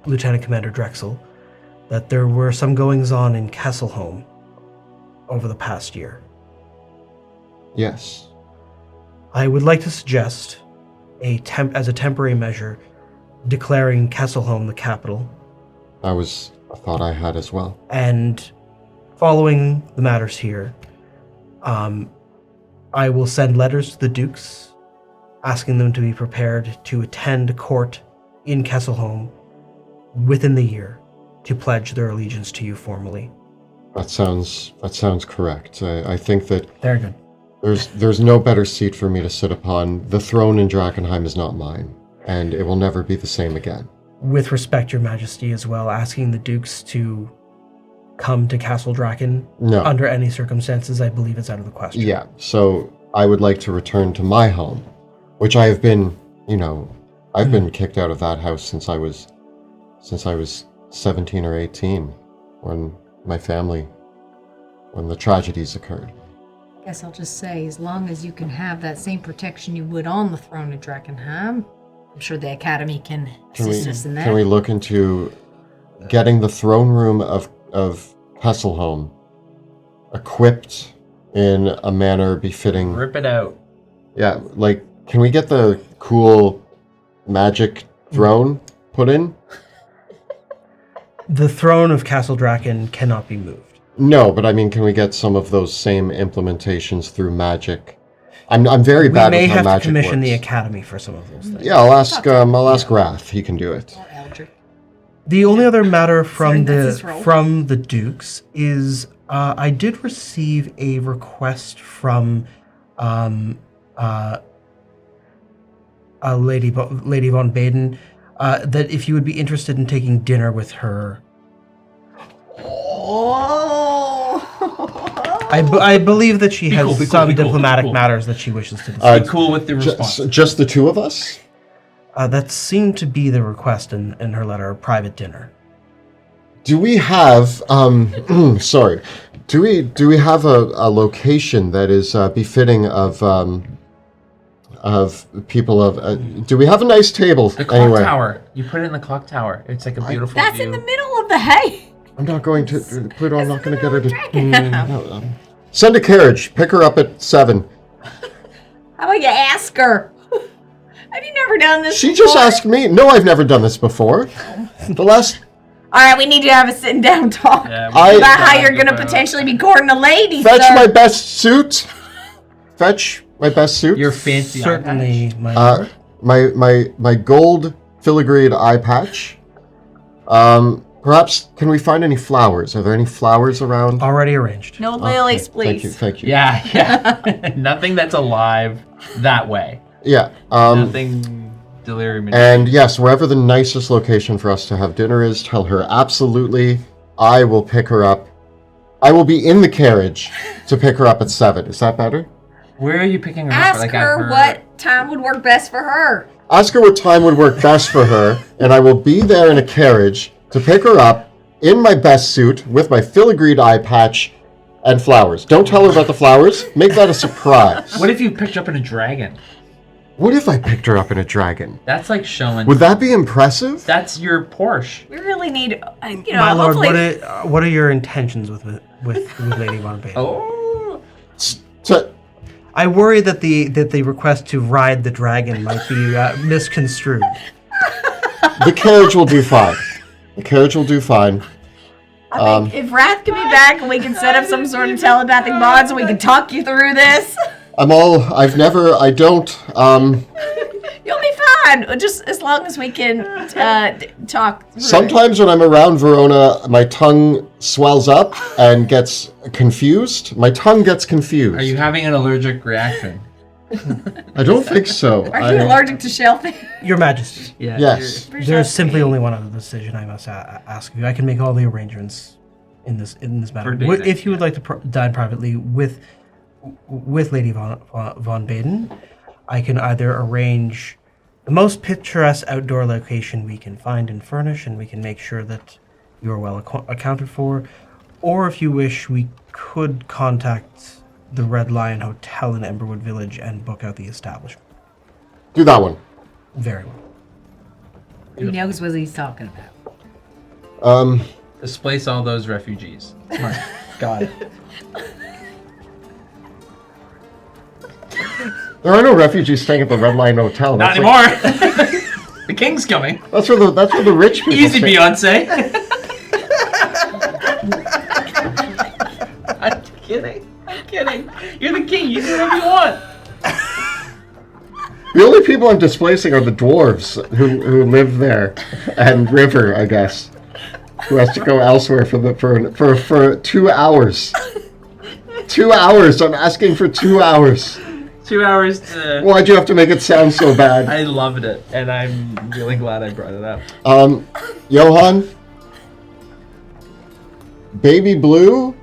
Lieutenant Commander Drexel, that there were some goings-on in Kesselholm over the past year. Yes. I would like to suggest, as a temporary measure, declaring Kesselholm the capital. That was a thought I had as well. And following the matters here, I will send letters to the dukes asking them to be prepared to attend court in Kesselholm within the year to pledge their allegiance to you formally. That sounds correct. I think that Very good. there's no better seat for me to sit upon. The throne in Drakkenheim is not mine, and it will never be the same again. With respect, Your Majesty, as well, asking the dukes to come to Castle Draken No. under any circumstances, I believe is out of the question. Yeah, so I would like to return to my home, which I have been, I've been kicked out of that house since I was 17 or 18, when the tragedies occurred. Guess I'll just say, as long as you can have that same protection you would on the throne of Drakkenheim, I'm sure the Academy can assist us in that. Can we look into getting the throne room of Kesselholm equipped in a manner befitting? Rip it out. Yeah, like, can we get the cool magic throne put in? The throne of Castle Draken cannot be moved. No, but I mean, can we get some of those same implementations through magic? I'm very bad with how magic works. We may have to commission the Academy for some of those things. Yeah, I'll ask Wrath. He can do it. Or Eldrick. The only other matter from Sorry, that's his role. from the Dukes is I did receive a request from Lady Von Baden that if you would be interested in taking dinner with her. Oh! I believe that she has cool, be cool, some be cool, diplomatic be cool. matters that she wishes to discuss. Be cool with the response. Just the two of us? That seemed to be the request in her letter, a private dinner. Do we have sorry? Do we have a location that is befitting of people of? Do we have a nice table The clock anywhere? tower. You put it in the clock tower. It's like a beautiful That's view. in the middle of the hay! I'm not going to. Pluto, I'm not going to get her to. Drakkenheim. No, send a carriage. Pick her up at 7. How about you ask her? Have you never done this She before? just asked me. No, I've never done this before. The last. Alright, we need to have a sitting down talk Yeah, about how you're going to potentially be courting a lady, Fetch sir. my best suit. Fetch my best suit. Your fancy Certainly, my lord. My gold filigreed eye patch. Perhaps can we find any flowers? Are there any flowers around? Already arranged. No lilies, Okay, please. Thank you. Yeah. Nothing that's alive that way. Yeah. Nothing delirium. And yes, wherever the nicest location for us to have dinner is, tell her absolutely. I will pick her up. I will be in the carriage to pick her up at 7. Is that better? Where are you picking her up? Ask Like, at her what time would work best for her. Ask her what time would work best for her, and I will be there in a carriage to pick her up in my best suit with my filigreed eye patch and flowers. Don't tell her about the flowers. Make that a surprise. What if you picked her up in a dragon? What if I picked her up in a dragon? That's like showing. Would that be impressive? That's your Porsche. We really need, My lord, hopefully... what are your intentions with Lady Von Baden? Oh. So, I worry that the request to ride the dragon might be misconstrued. the carriage will do fine. The carriage will do fine. I think if Wrath can be back and we can set up some sort of telepathic bond so we can talk you through this, I don't, you'll be fine. Just as long as we can talk through it. sometimes when I'm around Verona, my tongue swells up and gets confused. My tongue gets confused. Are you having an allergic reaction? I don't think so. Are you allergic to shellfish? Your Majesty. Yeah. Yes. There's simply only one other decision I must ask of you. I can make all the arrangements in this matter. For dating, If you would like to dine privately with Lady Von Baden, I can either arrange the most picturesque outdoor location we can find and furnish, and we can make sure that you are well accounted for, or if you wish, we could contact the Red Lion Hotel in Emberwood Village and book out the establishment. Do that one. Very well. He knows what he's talking about. Displace all those refugees. Smart. Got it. There are no refugees staying at the Red Lion Hotel. Not That's anymore. The king's coming. That's where the rich people Easy, stay. Beyonce. I'm kidding. I'm kidding. You're the king. You do whatever you want. The only people I'm displacing are the dwarves who live there, and River, I guess, who has to go elsewhere for 2 hours. 2 hours. I'm asking for 2 hours. 2 hours to... Why'd you have to make it sound so bad? I loved it, and I'm really glad I brought it up. Johan, baby blue,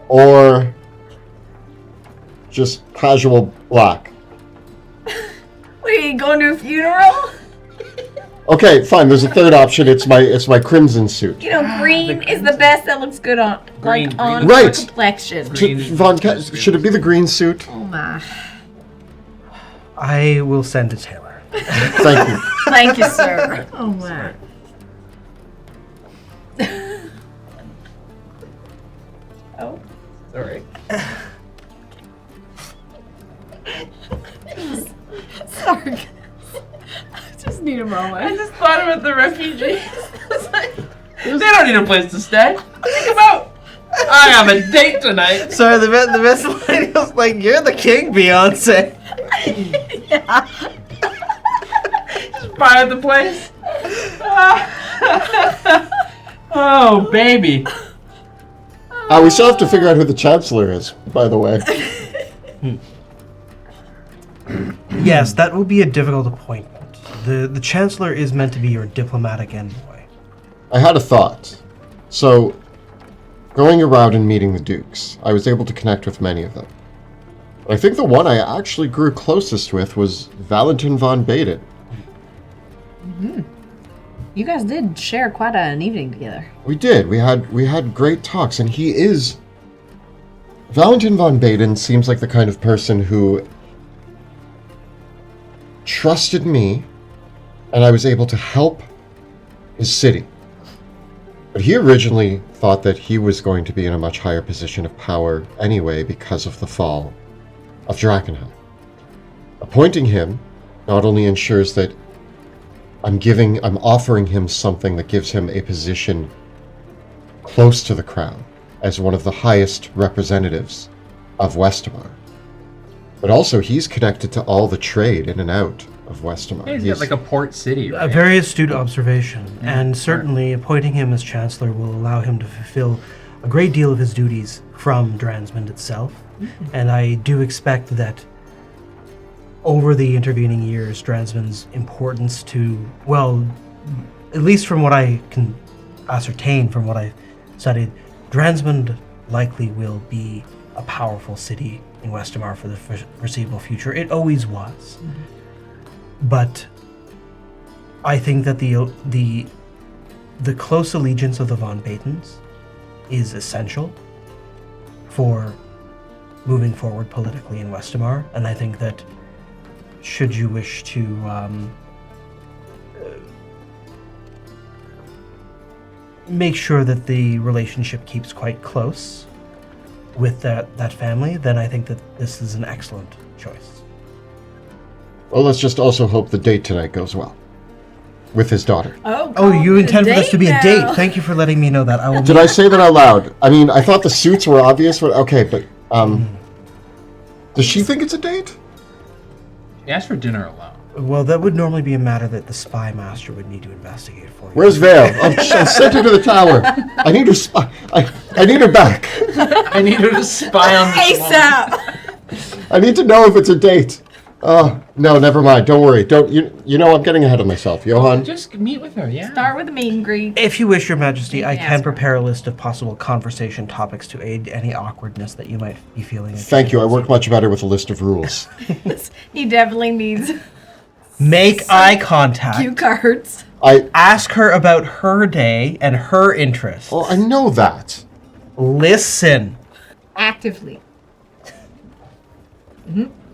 or just casual black? Wait, you going to a funeral? Okay, fine. There's a third option. It's my crimson suit. You know, green is the best. That looks good on Green, on green. Right. complexion. Green. Should it be the green suit? Oh my! I will send to Taylor. Thank you. Thank you, sir. Oh my! Oh, Sorry. sorry. I just need a moment. I just thought about the refugees. It's like, they don't need a place to stay. Think about. I have a date tonight. Sorry, the best line was like, "You're the king, Beyonce." Just buy out the place. Oh, baby. We still have to figure out who the chancellor is, by the way. Yes, that will be a difficult appointment. The chancellor is meant to be your diplomatic envoy. I had a thought. So, going around and meeting the dukes, I was able to connect with many of them. I think the one I actually grew closest with was Valentin von Baden. You guys did share quite an evening together. We did. We had great talks, and he is... Valentin von Baden seems like the kind of person who trusted me, and I was able to help his city. But he originally thought that he was going to be in a much higher position of power anyway because of the fall of Drakkenheim. Appointing him not only ensures that I'm offering him something that gives him a position close to the crown as one of the highest representatives of Westamar. But also, he's connected to all the trade in and out of Westamar. Yeah, he's got like a port city, right? A very astute observation, and certainly appointing him as chancellor will allow him to fulfill a great deal of his duties from Dransmund itself. And I do expect that over the intervening years, Dransmund's importance to, well, at least from what I can ascertain from what I've studied, Dransmund likely will be a powerful city in Westamar for the foreseeable future. It always was. But I think that the close allegiance of the Von Badens is essential for moving forward politically in Westamar, and I think that should you wish to make sure that the relationship keeps quite close with that family, then I think that this is an excellent choice. Well, let's just also hope the date tonight goes well. With his daughter. Oh, you intend for this to be a date? Thank you for letting me know that. I will. Did I say that out loud? I mean, I thought the suits were obvious, but okay, but, does she think it's a date? He asked for dinner alone. Well, that would normally be a matter that the spy master would need to investigate for you. Where's Vale? I'll send her to the tower. I need her I need her back. I need her to spy on this woman. ASAP! I need to know if it's a date. Oh, no, never mind. Don't worry. You know I'm getting ahead of myself. Johan? Just meet with her, yeah. Start with a meet and greet. If you wish, Your Majesty, I Yes, can sir. prepare a list of possible conversation topics to aid any awkwardness that you might be feeling. Thank you. I work much better with a list of rules. He definitely needs Make eye contact. cue cards. Ask her about her day and her interests. Well, I know that. Listen. Actively.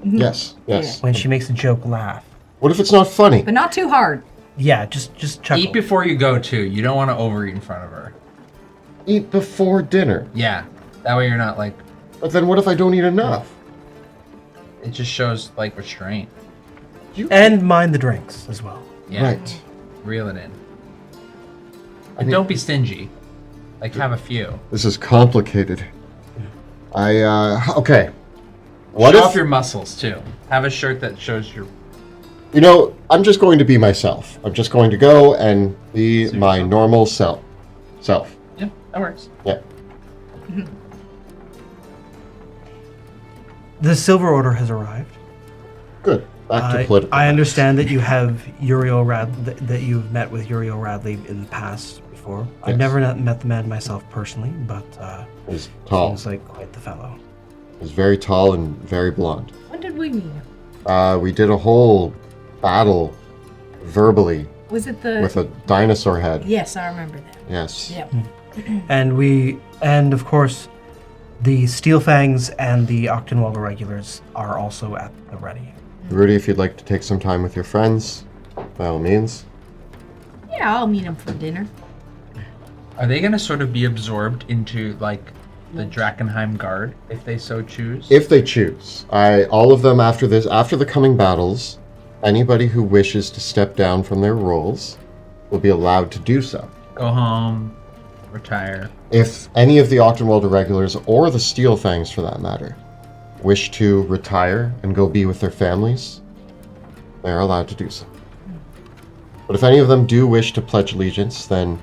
Yes, yes. When she makes a joke, laugh. What if it's not funny? But not too hard. Yeah, just chuckle. Eat before you go too. You don't want to overeat in front of her. Eat before dinner. Yeah, that way you're not like. But then what if I don't eat enough? It just shows like restraint. And mind the drinks as well. Yeah. Right. Reel it in. And don't be stingy. Like have a few. This is complicated. Okay. What Show if... off your muscles too. Have a shirt that shows your. You know, I'm just going to be myself. I'm just going to go and be my normal self. Yeah, that works. Yeah. The Silver Order has arrived. Good. Back to political. I understand that you have Uriel that you've met with Uriel Radley in the past before. I've Yes. never met the man myself personally, but He's tall. seems like quite the fellow. He's very tall and very blonde. When did we meet him? We did a whole battle verbally Was it the... with a dinosaur head. Yes, I remember that. Yes. Yep. And of course, the Steel Fangs and the Octenwald Irregulars are also at the ready. Rudy, if you'd like to take some time with your friends, by all means. Yeah, I'll meet him for dinner. Are they gonna sort of be absorbed into like the Drakkenheim Guard if they so choose? If they choose. All of them after the coming battles, anybody who wishes to step down from their roles will be allowed to do so. Go home, retire. If any of the Octenwald Irregulars, or the Steel Fangs for that matter, wish to retire and go be with their families, they are allowed to do so. But if any of them do wish to pledge allegiance, then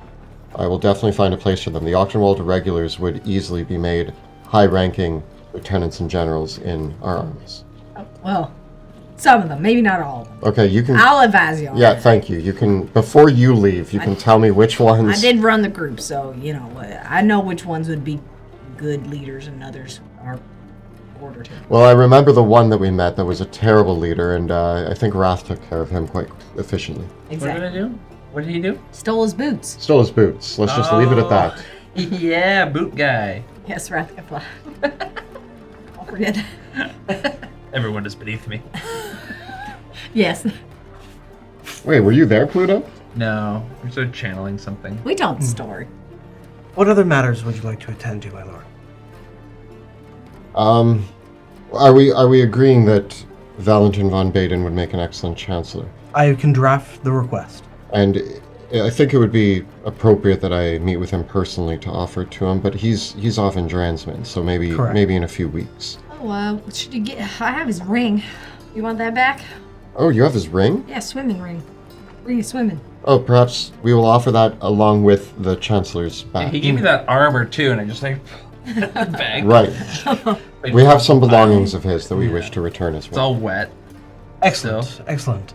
I will definitely find a place for them. The Octenwald Irregulars would easily be made high-ranking lieutenants and generals in our armies. Oh, well, some of them, maybe not all of them. Okay, you can... I'll advise you on Yeah, that. thank you. You can, before you leave, you can tell me which ones... I did run the group, so, I know which ones would be good leaders and others are order to. Well, I remember the one that we met that was a terrible leader, and I think Wrath took care of him quite efficiently. Exactly. What did I do? What did he do? Stole his boots. Stole his boots. Let's just leave it at that. Yeah, boot guy. Yes, Wrath can fly. Don't forget that. Everyone is beneath me. Yes. Wait, were you there, Pluto? No, we're sort of channeling something. We told the story. What other matters would you like to attend to, my lord? Are we agreeing that Valentin von Baden would make an excellent chancellor? I can draft the request. And I think it would be appropriate that I meet with him personally to offer it to him, but he's off in Dransman, so maybe Correct. maybe in a few weeks. Oh, what should you get? I have his ring. You want that back? Oh, you have his ring? Yeah, swimming ring. Ring of swimming. Oh, perhaps we will offer that along with the chancellor's badge. He gave me that armor too, and I just like bag. Right. Like, We have some belongings of his that we wish to return as It's well. all wet. Excellent, So? excellent.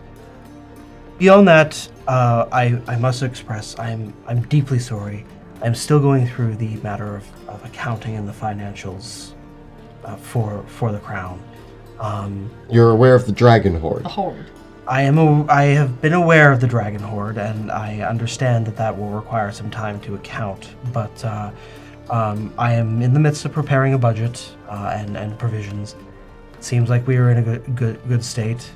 Beyond that, I must express I'm deeply sorry. I'm still going through the matter of accounting and the financials for the crown. You're aware of the Dragon Horde. The horde. I have been aware of the Dragon Horde, and I understand that will require some time to account. But I am in the midst of preparing a budget and provisions. It seems like we are in a good state.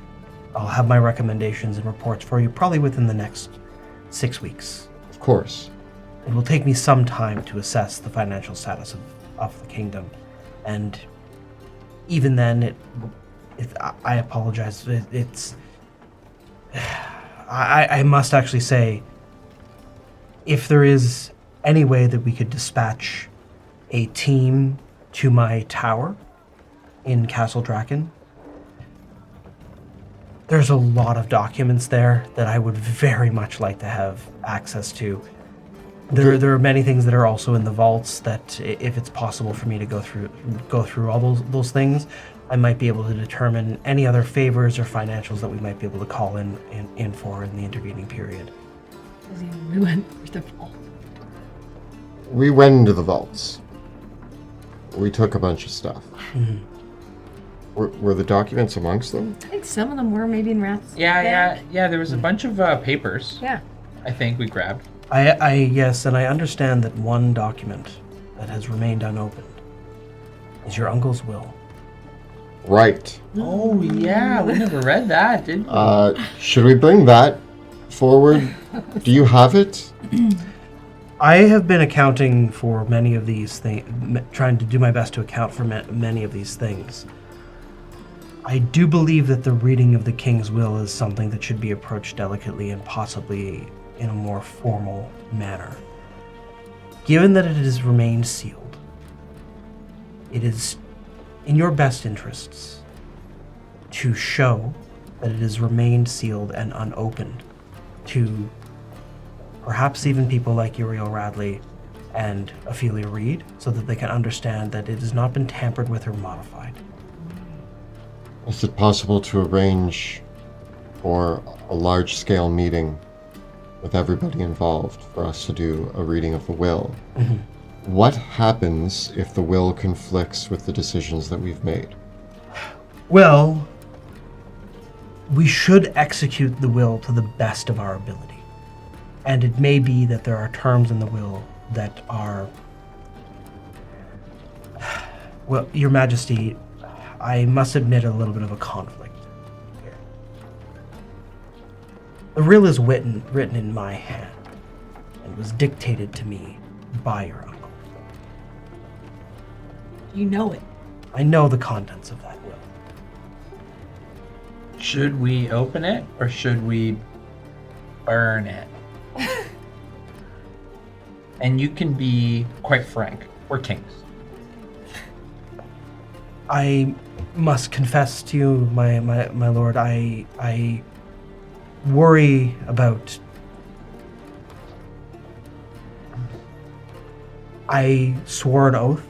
I'll have my recommendations and reports for you probably within the next 6 weeks. Of course. It will take me some time to assess the financial status of the kingdom, and even then, I apologize. I must actually say, if there is any way that we could dispatch a team to my tower in Castle Draken, there's a lot of documents there that I would very much like to have access to. There are many things that are also in the vaults that, if it's possible for me to go through all those things, I might be able to determine any other favors or financials that we might be able to call in for in the intervening period. We went for the fall. We went into the vaults. We took a bunch of stuff. Mm-hmm. Were the documents amongst them? I think some of them were maybe in Wrath's bag. Yeah. There was a bunch of papers. Yeah. I think we grabbed. Yes, and I understand that one document that has remained unopened is your uncle's will. Right. Oh yeah, we never read that, did we? Should we bring that forward? Do you have it? I have been accounting for many of these things, trying to do my best to account for many of these things. I do believe that the reading of the king's will is something that should be approached delicately and possibly in a more formal manner. Given that it has remained sealed, it is in your best interests to show that it has remained sealed and unopened to perhaps even people like Uriel Radley and Ophelia Reed, so that they can understand that it has not been tampered with or modified. Is it possible to arrange for a large-scale meeting with everybody involved for us to do a reading of the will? Mm-hmm. What happens if the will conflicts with the decisions that we've made? Well, we should execute the will to the best of our ability. And it may be that there are terms in the will that are... Well, Your Majesty, I must admit a little bit of a conflict here. The will is written in my hand and was dictated to me by your uncle. You know it. I know the contents of that will. Should we open it or should we burn it? And you can be quite frank. We're kings. I must confess to you, my lord, I worry about... I swore an oath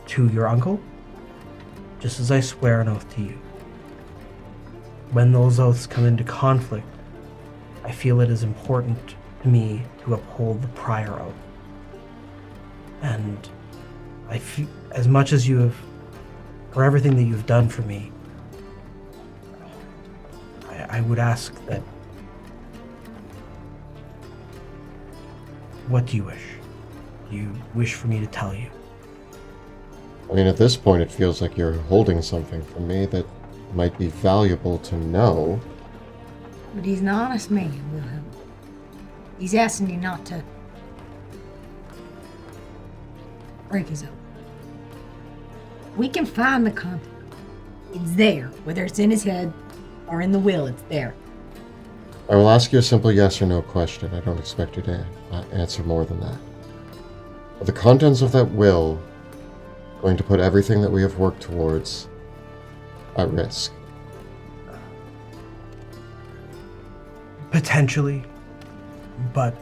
to your uncle, just as I swear an oath to you. When those oaths come into conflict, I feel it is important to me to uphold the prior oath. And I feel, as much as you have, for everything that you've done for me, I would ask that... What do you wish? Do you wish for me to tell you? I mean, at this point, it feels like you're holding something from me that might be valuable to know. But he's an honest man, Wilhelm. He's asking you not to break his oath. We can find the content. It's there, whether it's in his head or in the will, it's there. I will ask you a simple yes or no question. I don't expect you to answer more than that. Are the contents of that will going to put everything that we have worked towards at risk? Potentially, but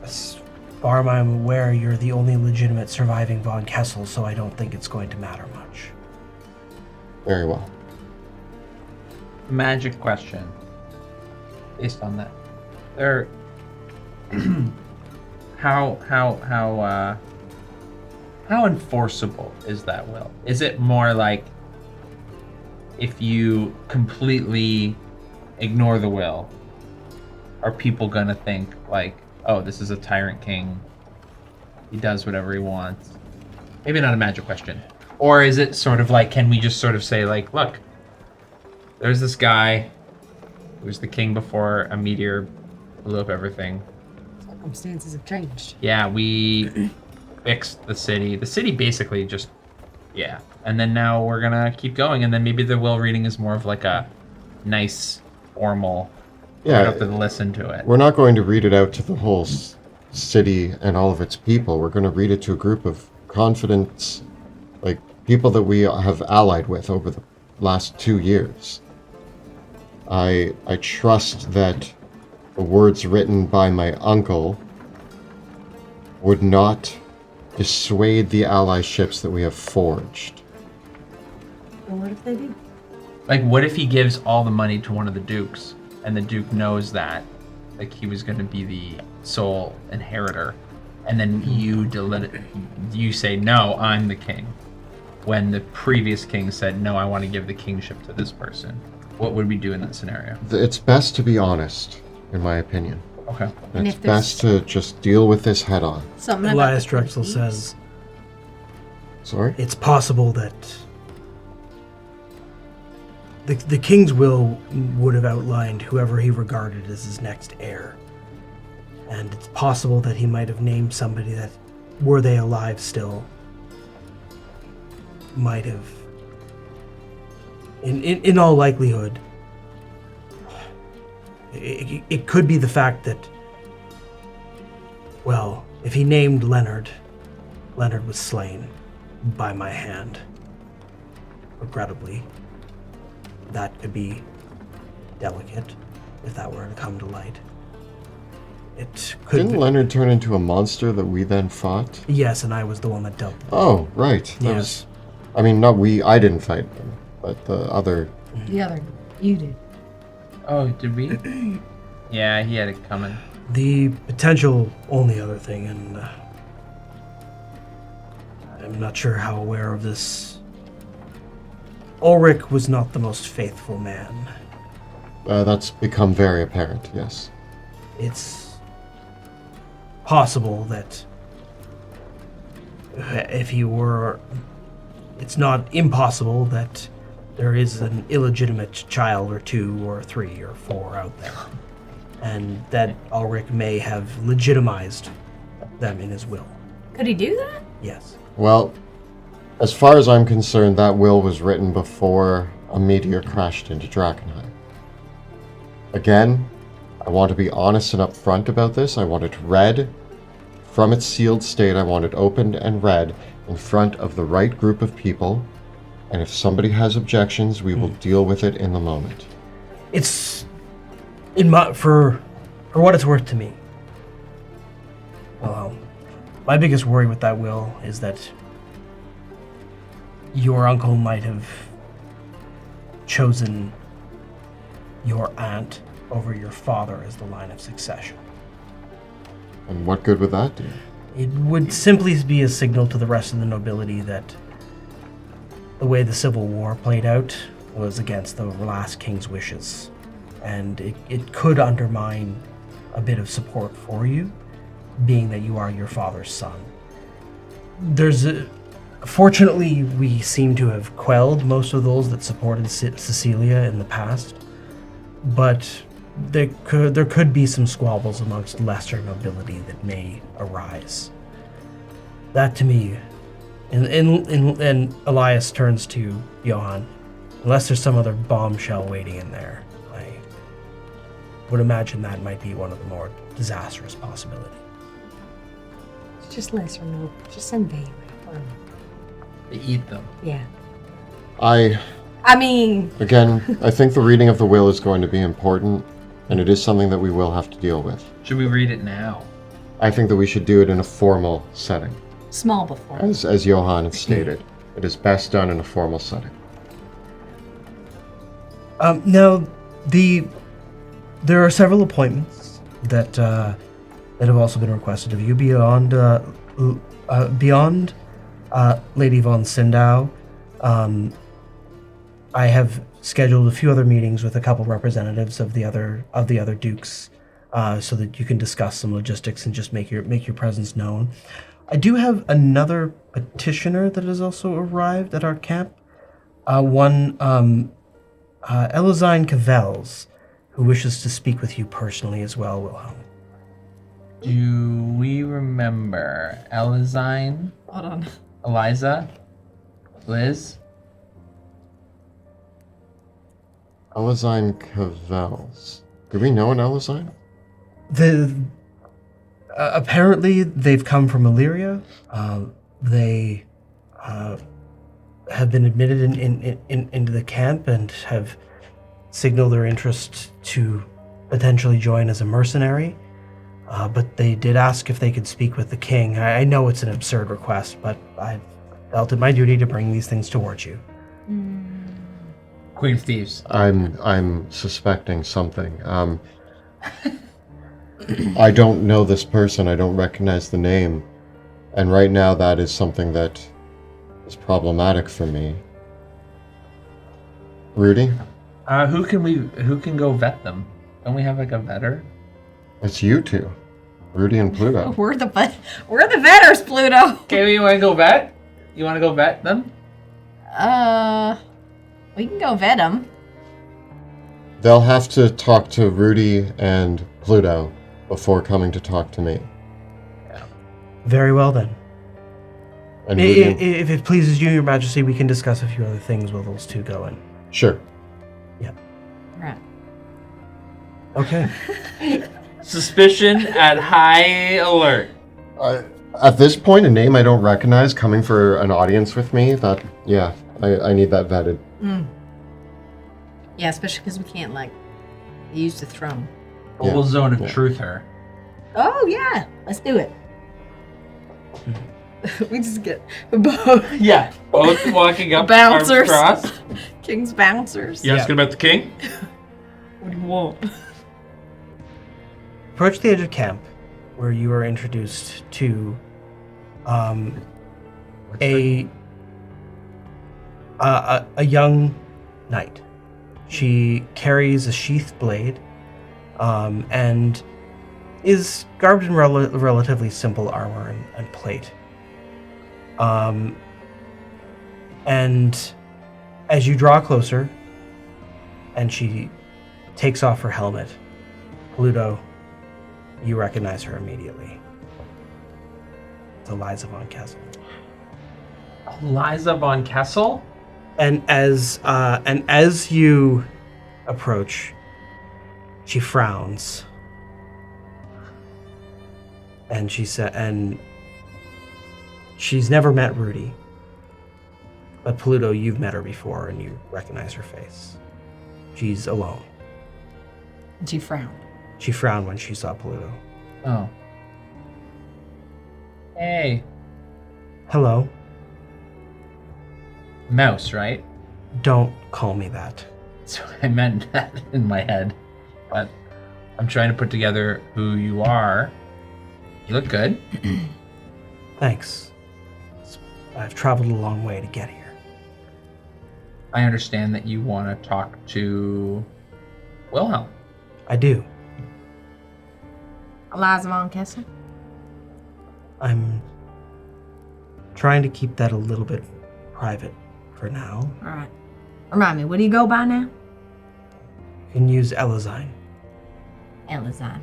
as far as I'm aware, you're the only legitimate surviving Von Kessel, so I don't think it's going to matter much. Very well. Magic question. Based on that, there. How enforceable is that will? Is it more like if you completely ignore the will, are people gonna think like, oh, this is a tyrant king, he does whatever he wants? Maybe not a magic question. Or is it sort of like, can we just sort of say like, look, there's this guy who was the king before a meteor blew up everything. Circumstances have changed. Yeah, we fixed the city. The city basically just, yeah. And then now we're gonna keep going, and then maybe the will reading is more of like a nice, formal, Yeah, you have to listen to it. we're not going to read it out to the whole city and all of its people. We're going to read it to a group of confident, like, people that we have allied with over the last 2 years. I trust that the words written by my uncle would not dissuade the ally ships that we have forged. Well, what if they do? Like, what if he gives all the money to one of the dukes, and the duke knows that, like, he was going to be the sole inheritor, and then you say, no, I'm the king, when the previous king said, no, I want to give the kingship to this person? What would we do in that scenario? It's best to be honest, in my opinion. Okay. And It's if there's best to just deal with this head on. something Elias about the Drexel thieves, says, Sorry? it's possible that the king's will would have outlined whoever he regarded as his next heir. And it's possible that he might have named somebody that, were they alive still, might have, in all likelihood, it could be the fact that, well, if he named Leonard was slain by my hand, regrettably. That could be delicate if that were to come to light. It could. Didn't Leonard turn into a monster that we then fought? Yes, and I was the one that dealt with it. Oh, right. That Yes. I mean, not we. I didn't fight him, but the other. The other, you did. Oh, did we? Yeah, he had it coming. The potential only other thing, and I'm not sure how aware of this. Ulrich was not the most faithful man. That's become very apparent. Yes. It's possible that if he were, it's not impossible that there is an illegitimate child or 2 or 3 or 4 out there, and that Ulrich may have legitimized them in his will. Could he do that? Yes. Well, as far as I'm concerned, that will was written before a meteor crashed into Drakkenheim. Again, I want to be honest and upfront about this. I want it read from its sealed state. I want it opened and read in front of the right group of people. And if somebody has objections, we will deal with it in the moment. It's for what it's worth to me. Well, my biggest worry with that will is that your uncle might have chosen your aunt over your father as the line of succession. And what good would that do? It would simply be a signal to the rest of the nobility that the way the Civil War played out was against the last king's wishes. And it could undermine a bit of support for you, being that you are your father's son. Fortunately, we seem to have quelled most of those that supported Cecilia in the past, but there could be some squabbles amongst lesser nobility that may arise. That to me, and Elias turns to Johann, unless there's some other bombshell waiting in there, I would imagine that might be one of the more disastrous possibilities. It's just lesser noble. Just send Bay away. They eat them. Yeah. I mean... Again, I think the reading of the will is going to be important, and it is something that we will have to deal with. Should we read it now? I think that we should do it in a formal setting. Small before. As Johann had stated, it is best done in a formal setting. Now, there are several appointments that have also been requested of you beyond Lady von Sindow. I have scheduled a few other meetings with a couple representatives of the other dukes, so that you can discuss some logistics and just make your presence known. I do have another petitioner that has also arrived at our camp. One Elizine Cavels, who wishes to speak with you personally as well, Wilhelm. Do we remember Elizine? Hold on. Eliza? Liz? Elizine Cavels. Do we know an Elizine? Apparently they've come from Illyria. They have been admitted into the camp and have signaled their interest to potentially join as a mercenary. But they did ask if they could speak with the king. I know it's an absurd request, but I felt it my duty to bring these things towards you. Queen of Thieves. I'm suspecting something. I don't know this person. I don't recognize the name. And right now that is something that is problematic for me. Rudy? Who can go vet them? Don't we have like a vetter? It's you two. Rudy and Pluto. We're the vetters, Pluto. Okay, you want to go vet? You want to go vet them? We can go vet them. They'll have to talk to Rudy and Pluto before coming to talk to me. Very well then. And Rudy and- If it pleases you, Your Majesty, we can discuss a few other things while those two go in. Sure. Right. Okay. Suspicion at high alert. At this point, a name I don't recognize coming for an audience with me, I need that vetted. Yeah, especially because we can't, use the throne. Yeah. Full zone of Yeah. truth her. Oh, yeah. Let's do it. We just get both Yeah, both walking up, Bouncers. arms crossed. king's bouncers. You asking about the king? What do you want? Approach the edge of camp, where you are introduced to a young knight. She carries a sheathed blade, and is garbed in relatively simple armor and plate. And as you draw closer, and she takes off her helmet, Pluto, you recognize her immediately. It's Eliza von Kessel. Eliza von Kessel? And as you approach, she frowns, and she's never met Rudy, but Pluto, you've met her before, and you recognize her face. She's alone. And she frowned. She frowned when she saw Pluto. Oh. Hey. Hello. Mouse, right? Don't call me that. So I meant that in my head. But I'm trying to put together who you are. You look good. Thanks. I've traveled a long way to get here. I understand that you want to talk to Wilhelm. I do. Eliza von Kessel? I'm trying to keep that a little bit private for now. All right. Remind me, what do you go by now? You can use Elazine. Elazine.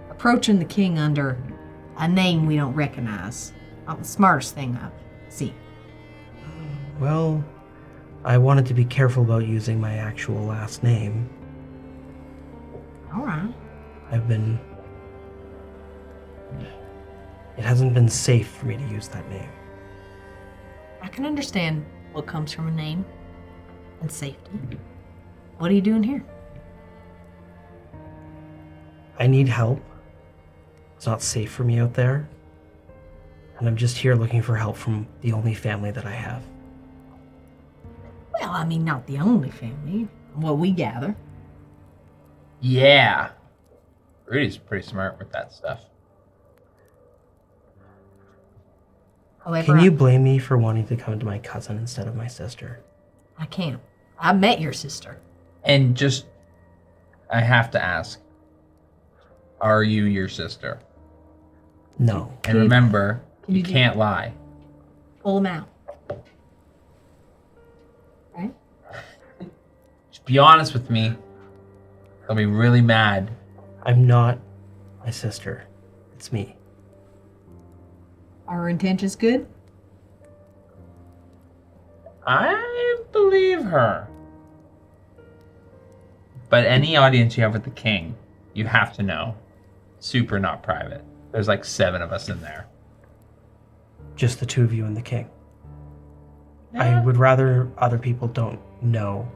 Approaching the king under a name we don't recognize. Not the smartest thing I've seen. Well, I wanted to be careful about using my actual last name. All right. It hasn't been safe for me to use that name. I can understand what comes from a name and safety. What are you doing here? I need help. It's not safe for me out there. And I'm just here looking for help from the only family that I have. Well, I mean, not the only family. What we gather. Yeah. Rudy's pretty smart with that stuff. However, Can you blame me for wanting to come to my cousin instead of my sister? I can't. I met your sister. And just, I have to ask, are you your sister? No. And remember, can you you do- can't lie. Pull them out. Right? Just be honest with me. I'll be really mad. I'm not my sister. It's me. Are her intentions good? I believe her. But any audience you have with the king, you have to know. Super not private. There's like 7 of us in there. Just the two of you and the king. I Yeah. would rather other people don't know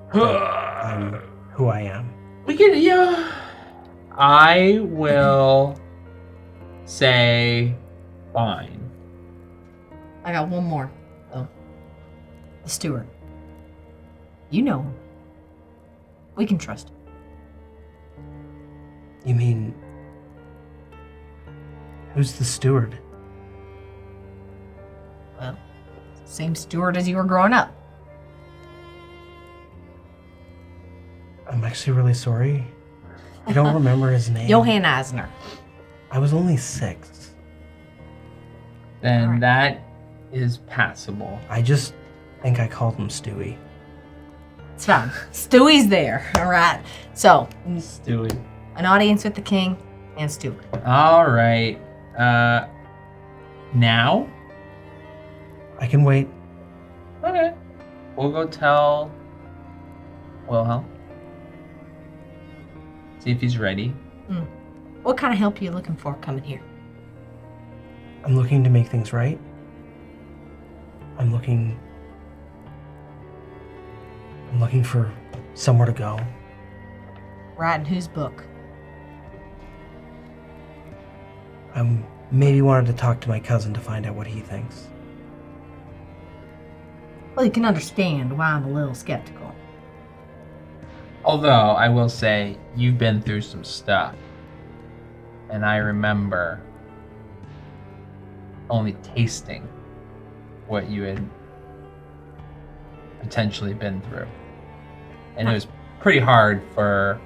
who I am. We can, yeah. I will say fine. I got one more, though. The steward. You know him. We can trust him. You mean... Who's the steward? Well, same steward as you were growing up. I'm actually really sorry. I don't remember his name. Johann Eisner. I was only 6. Then Alright. that is passable. I just think I called him Stewie. It's fine. Stewie's there. All right. So, Stewie. an audience with the king and Stewie. All right. Now? I can wait. Okay. We'll go tell Wilhelm. See if he's ready. What kind of help are you looking for coming here? I'm looking to make things right. I'm looking for somewhere to go. Writing whose book? I maybe wanted to talk to my cousin to find out what he thinks. Well, you can understand why I'm a little skeptical. Although, I will say, you've been through some stuff. And I remember only tasting what you had potentially been through. And it was pretty hard for,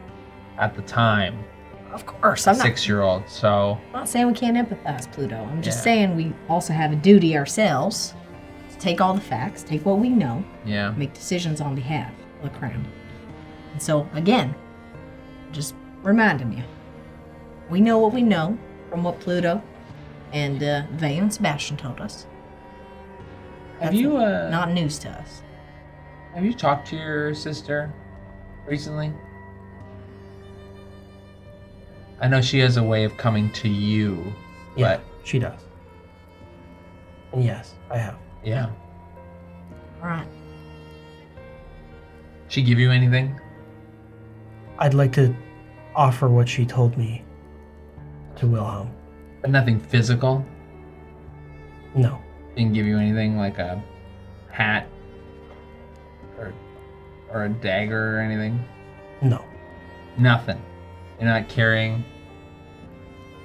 at the time, Of course, a I'm not 6-year-old. So, not saying we can't empathize, Pluto. I'm just Yeah. saying we also have a duty ourselves to take all the facts, take what we know, yeah. make decisions on behalf of the crown. And so, again, just reminding you, we know what we know from what Pluto and Vey and Sebastian told us. Have That's you, not news to us. have you talked to your sister recently? I know she has a way of coming to you, Yeah, but she does. And yes, I have. yeah. All right. She give you anything? I'd like to offer what she told me to Wilhelm. But nothing physical? No. Didn't give you anything like a hat or a dagger or anything? No. Nothing. You're not carrying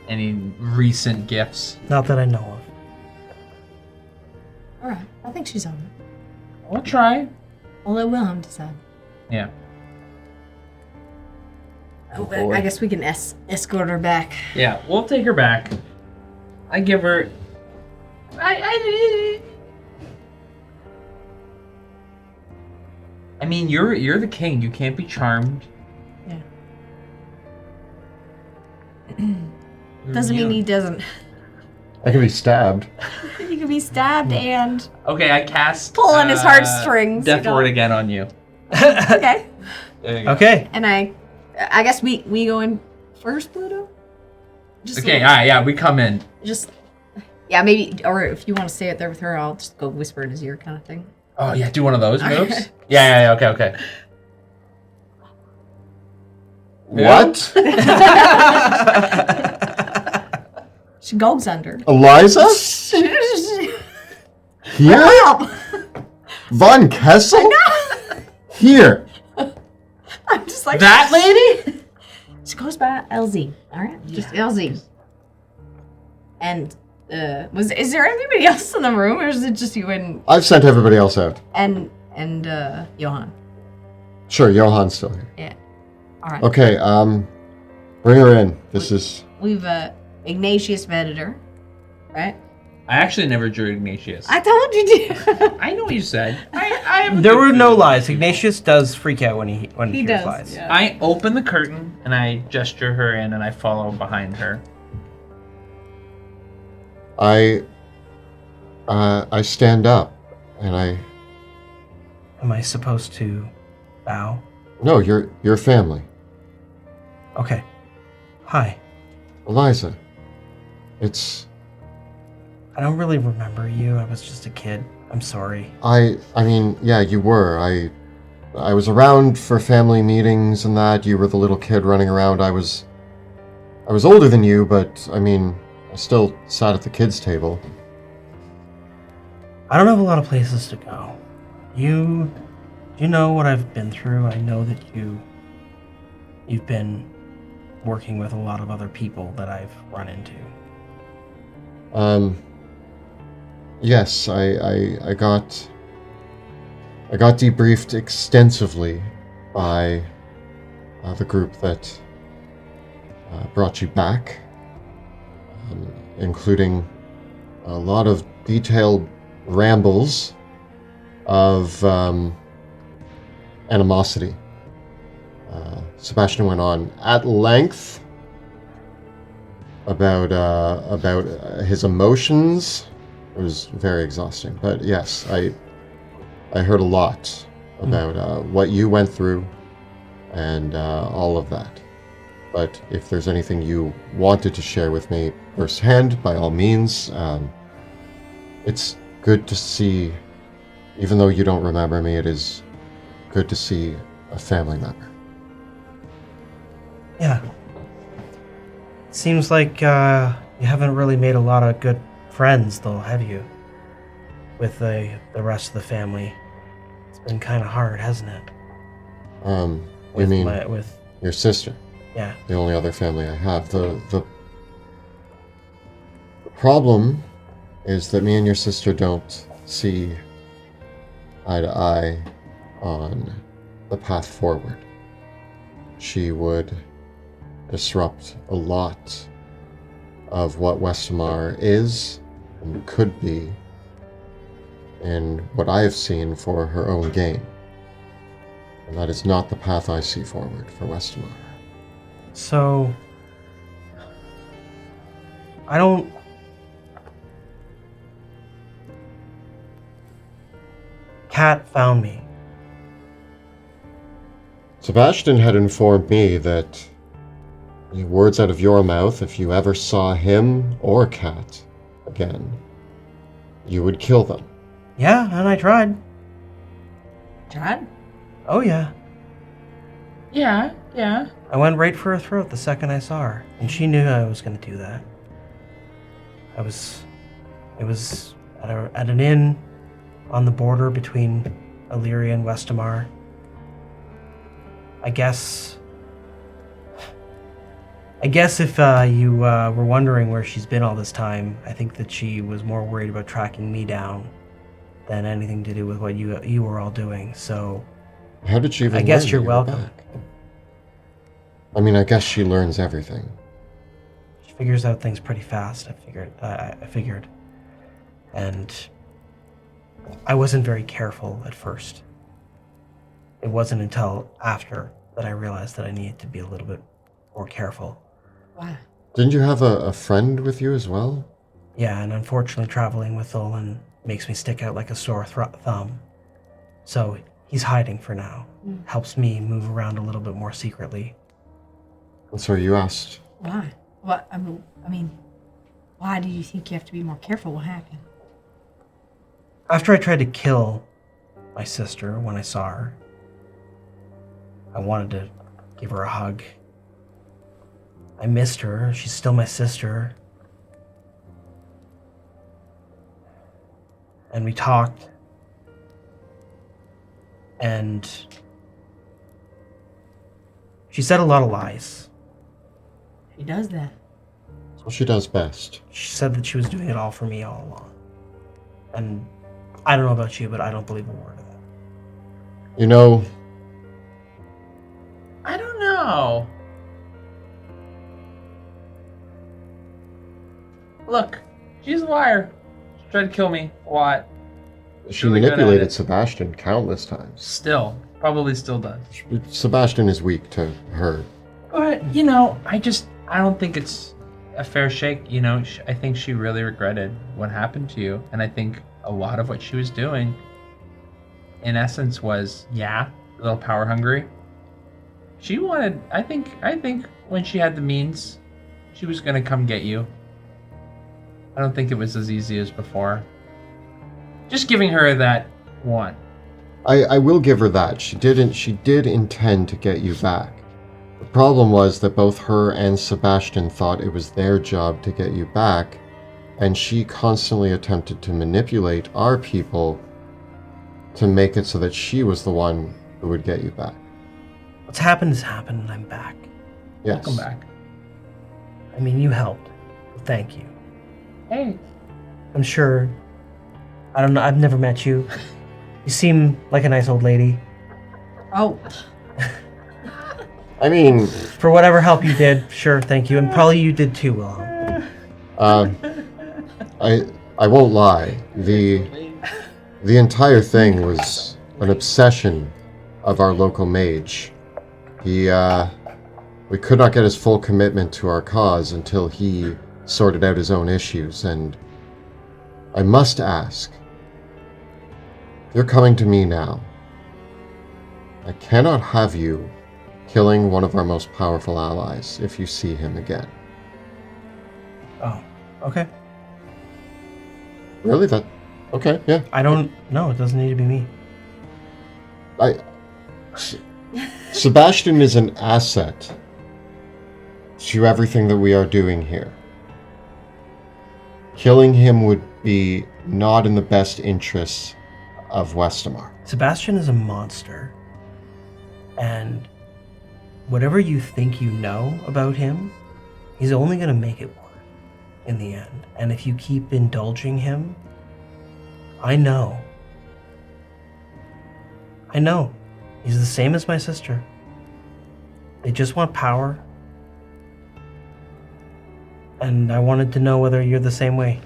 any recent gifts? Not that I know of. All right. I think she's on it. We'll try. I'll let Wilhelm decide. Yeah. Oh, but I guess we can escort her back. Yeah, we'll take her back. I give her... I mean, you're the king. You can't be charmed. Yeah. You're Doesn't mean young. he doesn't. I could be stabbed. He can be stabbed and Okay, I cast... pull on his heartstrings. Death Ward again on you. Okay. There you go. Okay. And I guess we go in first, Pluto? Just Okay, alright, yeah, we come in. Yeah, maybe, or if you want to stay out there with her, I'll just go whisper in his ear kind of thing. Oh, yeah, do one of those Okay. moves? Yeah, okay. What? She goes under. Eliza? Here? Help! Von Kessel? Here. I'm just like, That lady? she goes by LZ, alright? Just LZ. And, is there anybody else in the room, or is it just you and I've sent everybody else out. Johan? Sure, Johan's still here. Yeah. Alright. Okay, bring her in. This is... We've, Ignatius vetted her, right? I actually never drew Ignatius. I told you to. I know what you said. I have a There good were no feeling. lies. Ignatius does freak out when he He hears does, lies. yeah. I open the curtain and I gesture her in and I follow behind her. I stand up, and I... Am I supposed to bow? No, you're family. Okay. Hi. Eliza, it's... I don't really remember you. I was just a kid. I'm sorry. I mean, yeah, you were. I was around for family meetings and that. You were the little kid running around. I was older than you, but I mean, I still sat at the kids' table. I don't have a lot of places to go. You know what I've been through. I know that you've been working with a lot of other people that I've run into. Yes, I got debriefed extensively by the group that brought you back, including a lot of detailed rambles of animosity. Sebastian went on at length about his emotions. It was very exhausting. But yes, I heard a lot about what you went through and all of that. But if there's anything you wanted to share with me firsthand, by all means, it's good to see, even though you don't remember me, it is good to see a family member. Yeah. Seems like you haven't really made a lot of good friends, though, have you? With the rest of the family. It's been kind of hard, hasn't it? You mean with your sister? Yeah. The only other family I have. The problem is that me and your sister don't see eye to eye on the path forward. She would disrupt a lot of what Westamar is and could be in what I have seen for her own gain. And that is not the path I see forward for Westamar. So, I don't... Cat found me. Sebastian had informed me that, words out of your mouth, if you ever saw him or Cat again, you would kill them. Yeah, and I tried. Tried? Oh, yeah. Yeah. I went right for her throat the second I saw her, and she knew I was going to do that. It was at an inn on the border between Illyria and Westamar. I guess if you were wondering where she's been all this time, I think that she was more worried about tracking me down than anything to do with what you were all doing. So, how did she even I guess learn you're that you were welcome. back? I mean, I guess she learns everything. She figures out things pretty fast. I figured, and I wasn't very careful at first. It wasn't until after that I realized that I needed to be a little bit more careful. Why? Didn't you have a friend with you as well? Yeah, and unfortunately traveling with Olin makes me stick out like a sore thumb. So he's hiding for now. Helps me move around a little bit more secretly. And so you asked. Why? What? I mean, why do you think you have to be more careful? What happened? After I tried to kill my sister when I saw her, I wanted to give her a hug. I missed her. She's still my sister. And we talked. And she said a lot of lies. She does that. So she does best. She said that she was doing it all for me all along. And I don't know about you, but I don't believe a word of that. You know, I don't know. Look, she's a liar. She tried to kill me a lot. she Really good at manipulated it. Sebastian countless times. Still, probably still does. Sebastian is weak to her. But, I don't think it's a fair shake. I think she really regretted what happened to you. And I think a lot of what she was doing, in essence, was, a little power hungry. She wanted, I think when she had the means, she was going to come get you. I don't think it was as easy as before. Just giving her that one. I will give her that. She did intend to get you back. The problem was that both her and Sebastian thought it was their job to get you back, and she constantly attempted to manipulate our people to make it so that she was the one who would get you back. What's happened has happened, and I'm back. Yes. Welcome back. I mean, you helped. Thank you. Hey. I'm sure. I don't know. I've never met you. You seem like a nice old lady. Oh, I mean, For whatever help you did, sure, thank you. And probably you did too, Wilhelm. I won't lie. The entire thing was an obsession of our local mage. We could not get his full commitment to our cause until he sorted out his own issues, and I must ask, you're coming to me now. I cannot have you killing one of our most powerful allies if you see him again. Oh, okay. Really? Okay, yeah. I don't know. It doesn't need to be me. Sebastian is an asset to everything that we are doing here. Killing him would be not in the best interests of Westamar. Sebastian is a monster. And whatever you think you know about him, he's only going to make it worse in the end. And if you keep indulging him, I know. He's the same as my sister. They just want power. And I wanted to know whether you're the same way.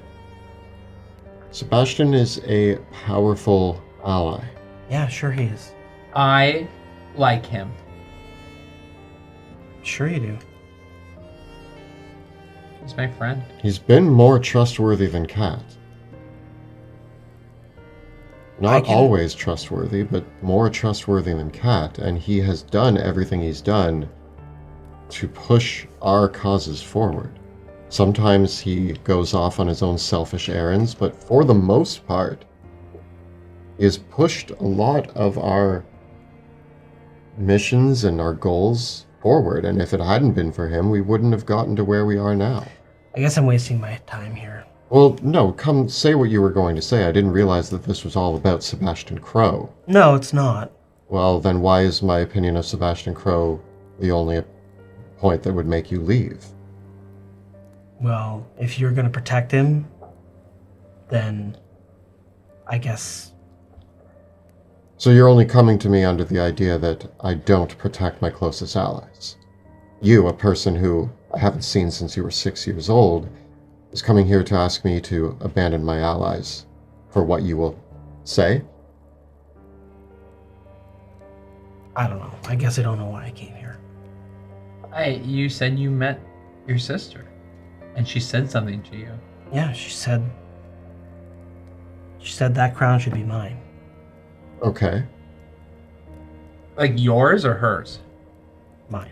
Sebastian is a powerful ally. Yeah, sure he is. I like him. Sure you do. He's my friend. He's been more trustworthy than Kat. Not always trustworthy, but more trustworthy than Kat, and he has done everything he's done to push our causes forward. Sometimes he goes off on his own selfish errands, but for the most part, he has pushed a lot of our missions and our goals forward, and if it hadn't been for him, we wouldn't have gotten to where we are now. I guess I'm wasting my time here. Well, no, come say what you were going to say. I didn't realize that this was all about Sebastian Crow. No, it's not. Well, then why is my opinion of Sebastian Crow the only point that would make you leave? Well, if you're going to protect him, then I guess... So you're only coming to me under the idea that I don't protect my closest allies. You, a person who I haven't seen since you were 6 years old, is coming here to ask me to abandon my allies for what you will say? I don't know. I guess I don't know why I came here. Hey, you said you met your sister, and she said something to you. Yeah, she said that crown should be mine. Okay. Like yours or hers? Mine.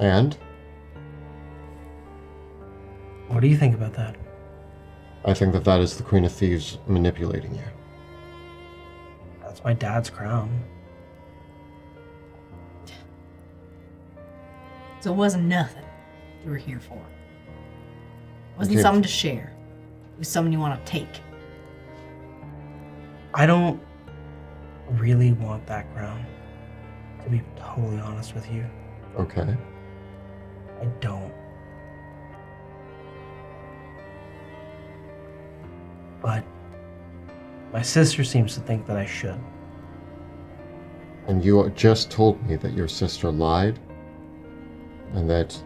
And? What do you think about that? I think that that is the Queen of Thieves manipulating you. That's my dad's crown. So it wasn't nothing you were here for. It wasn't Okay. something to share. It was something you want to take. I don't really want that crown, to be totally honest with you. Okay. I don't. But my sister seems to think that I should. And you just told me that your sister lied, and that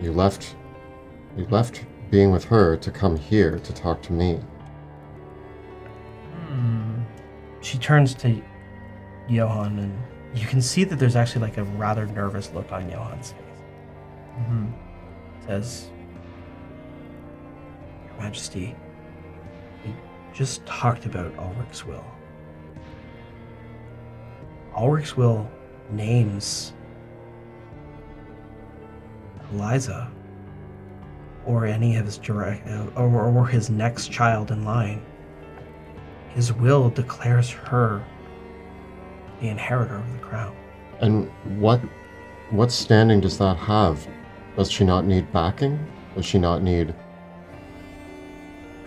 you left being with her to come here to talk to me. She turns to Johann, and you can see that there's actually like a rather nervous look on Johann's face. Mm-hmm. Says, Your Majesty, we just talked about Ulrich's will. Ulrich's will names Eliza or any of his or his next child in line. His will declares her the inheritor of the crown. And what standing does that have? Does she not need backing? Does she not need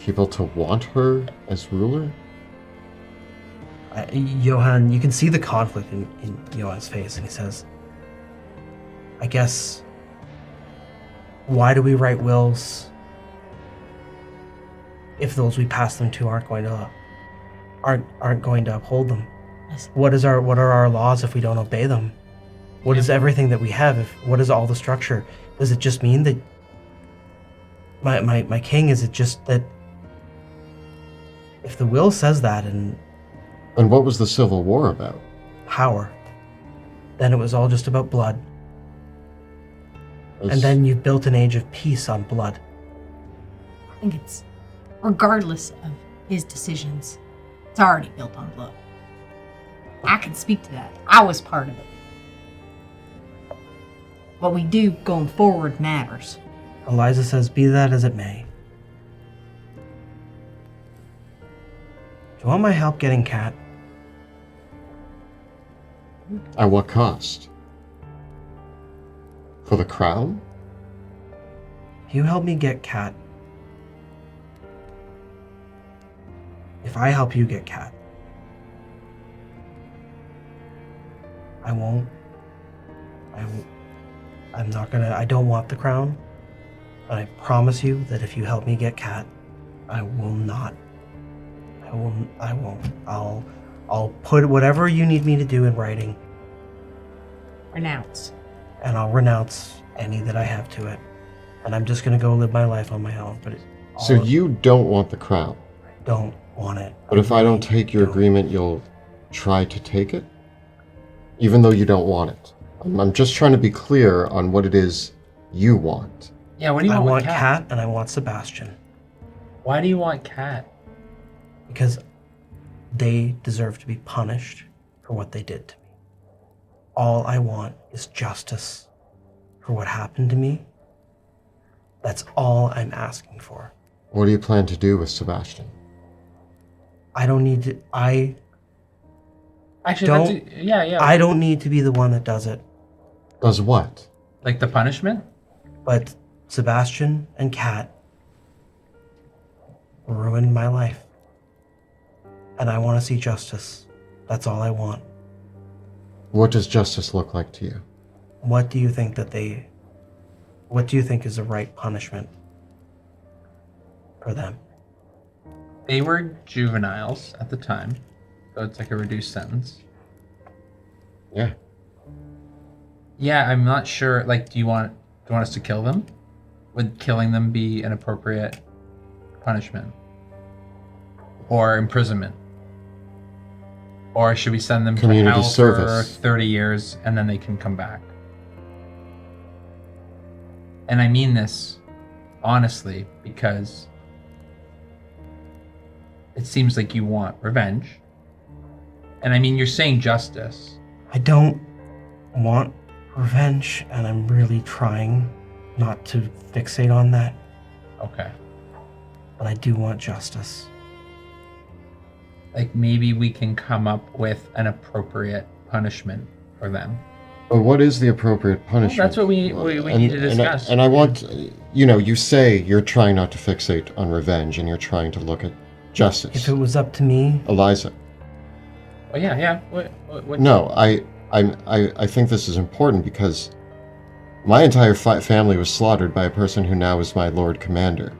people to want her as ruler? Johann, you can see the conflict in Johann's face, and he says, I guess, why do we write wills if those we pass them to aren't going to uphold them? Yes. What are our laws if we don't obey them? What is everything that we have? What is all the structure? Does it just mean that my king? Is it just that If the will says that in And what was the Civil War about? power, then it was all just about blood. As- And then you built an age of peace on blood. I think it's, regardless of his decisions, it's already built on blood. I can speak to that. I was part of it. What we do going forward matters. Eliza says, be that as it may. Do you want my help getting Cat? At what cost? For the crown? If you help me get Cat, if I help you get Cat, I'm not gonna, I don't want the crown, but I promise you that if you help me get Cat, I won't. I'll put whatever you need me to do in writing, Renounce. and I'll renounce any that I have to it. And I'm just gonna go live my life on my own, but So you don't want the crown. I don't want it. But if I don't take your agreement, you'll try to take it? Even though you don't want it. I'm just trying to be clear on what it is you want. Yeah, what do you I want want with Cat? Cat and I want Sebastian. Why do you want Cat? Because they deserve to be punished for what they did to me. All I want is justice for what happened to me. That's all I'm asking for. What do you plan to do with Sebastian? I don't need to, Actually, Don't- yeah. I don't need to be the one that does it. Does what? Like the punishment? But Sebastian and Kat ruined my life. And I want to see justice. That's all I want. What does justice look like to you? What do you think is the right punishment for them? They were juveniles at the time, so it's like a reduced sentence. Yeah. Yeah, I'm not sure. Like, do you want us to kill them? Would killing them be an appropriate punishment, or imprisonment, or should we send them Community to hell service. for 30 years and then they can come back? And I mean this honestly because it seems like you want revenge. And I mean, you're saying justice. I don't want revenge, and I'm really trying not to fixate on that, Okay. but I do want justice. Like maybe we can come up with an appropriate punishment for them. But what is the appropriate punishment? That's what we need to discuss. And I want, you say you're trying not to fixate on revenge and you're trying to look at justice. If it was up to me, Eliza. Oh yeah. What? No, I think this is important because my entire family was slaughtered by a person who now is my Lord Commander.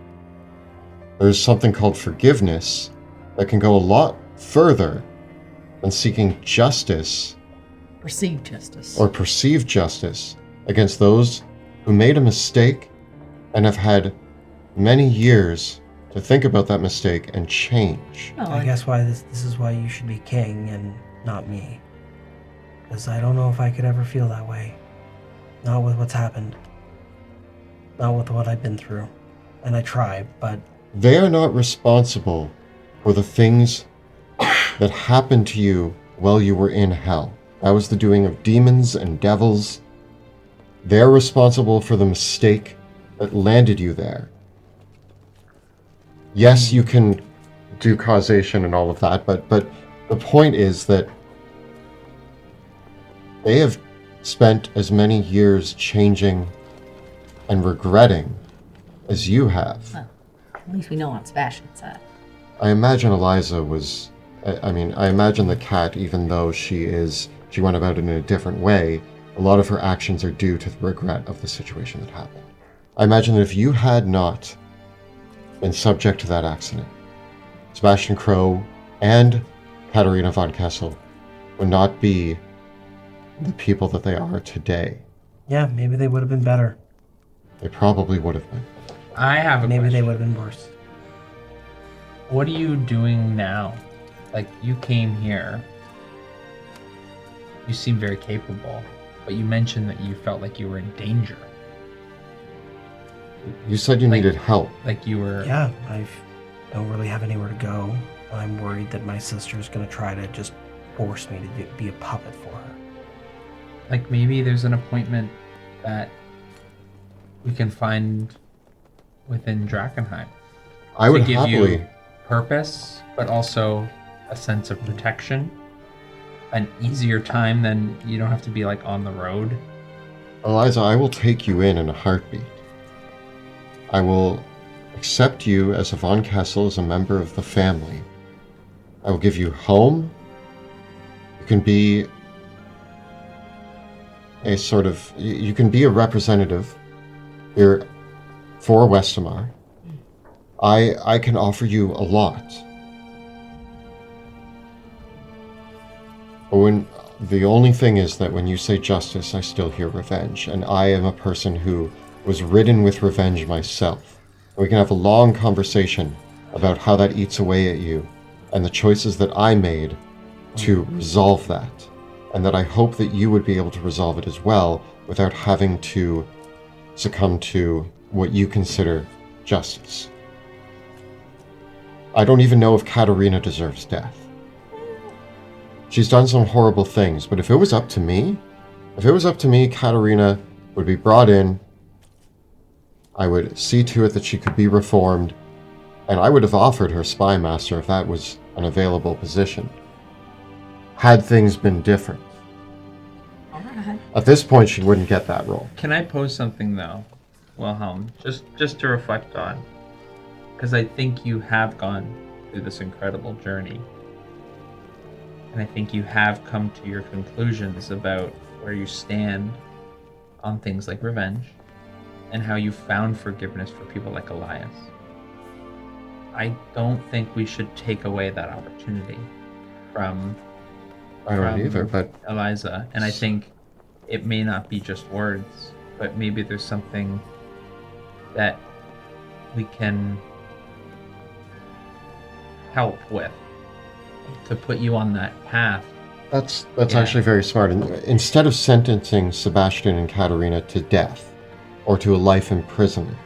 There's something called forgiveness that can go a lot further than seeking justice Perceived justice. or perceived justice against those who made a mistake and have had many years to think about that mistake and change. No, I guess why this is why you should be king and not me. Because I don't know if I could ever feel that way. Not with what's happened. Not with what I've been through. And I try, but They are not responsible for the things that happened to you while you were in hell. That was the doing of demons and devils. They're responsible for the mistake that landed you there. Yes, you can do causation and all of that, but the point is that they have spent as many years changing and regretting as you have. Well, at least we know on Sebastian's side. I imagine Eliza was, I imagine the cat, even though she went about it in a different way, a lot of her actions are due to the regret of the situation that happened. I imagine that if you had not been subject to that accident, Sebastian Crow and Katerina von Kessel would not be the people that they are today. yeah, maybe they would have been better. They probably would have been. I have a Maybe question. they would have been worse. What are you doing now? Like, you came here. You seem very capable, but you mentioned that you felt like you were in danger. You said you needed help. Like you were... Yeah, I don't really have anywhere to go. I'm worried that my sister's gonna try to just force me to be a puppet for her. Like, maybe there's an appointment that we can find within Drakkenheim. I would to give happily. you purpose, but also a sense of protection. An easier time than you don't have to be like on the road. Eliza, I will take you in a heartbeat. I will accept you as a Von Kessel, as a member of the family. I will give you home. You can be a sort of... You can be a representative here for Westamar. I can offer you a lot. But the only thing is that when you say justice, I still hear revenge, and I am a person who was ridden with revenge myself. And we can have a long conversation about how that eats away at you, and the choices that I made to resolve that, and that I hope that you would be able to resolve it as well, without having to succumb to what you consider justice. I don't even know if Katerina deserves death. She's done some horrible things, but if it was up to me, Katerina would be brought in, I would see to it that she could be reformed, and I would have offered her spy master if that was an available position. Had things been different. Alright. At this point, she wouldn't get that role. Can I pose something though, Wilhelm, just to reflect on? Because I think you have gone through this incredible journey. And I think you have come to your conclusions about where you stand on things like revenge and how you found forgiveness for people like Elias. I don't think we should take away that opportunity from I don't either, but Eliza. And I think it may not be just words, but maybe there's something that we can help with to put you on that path. that's Yeah. actually very smart. And instead of sentencing Sebastian and Katerina to death or to a life in prison,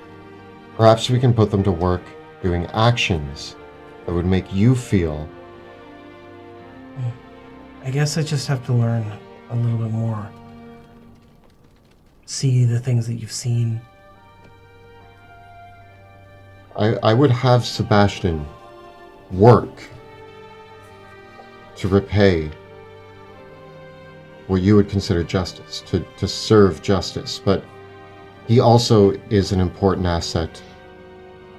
perhaps we can put them to work doing actions that would make you feel... I guess I just have to learn a little bit more. See the things that you've seen. I would have Sebastian work to repay what you would consider justice, to serve justice, but he also is an important asset,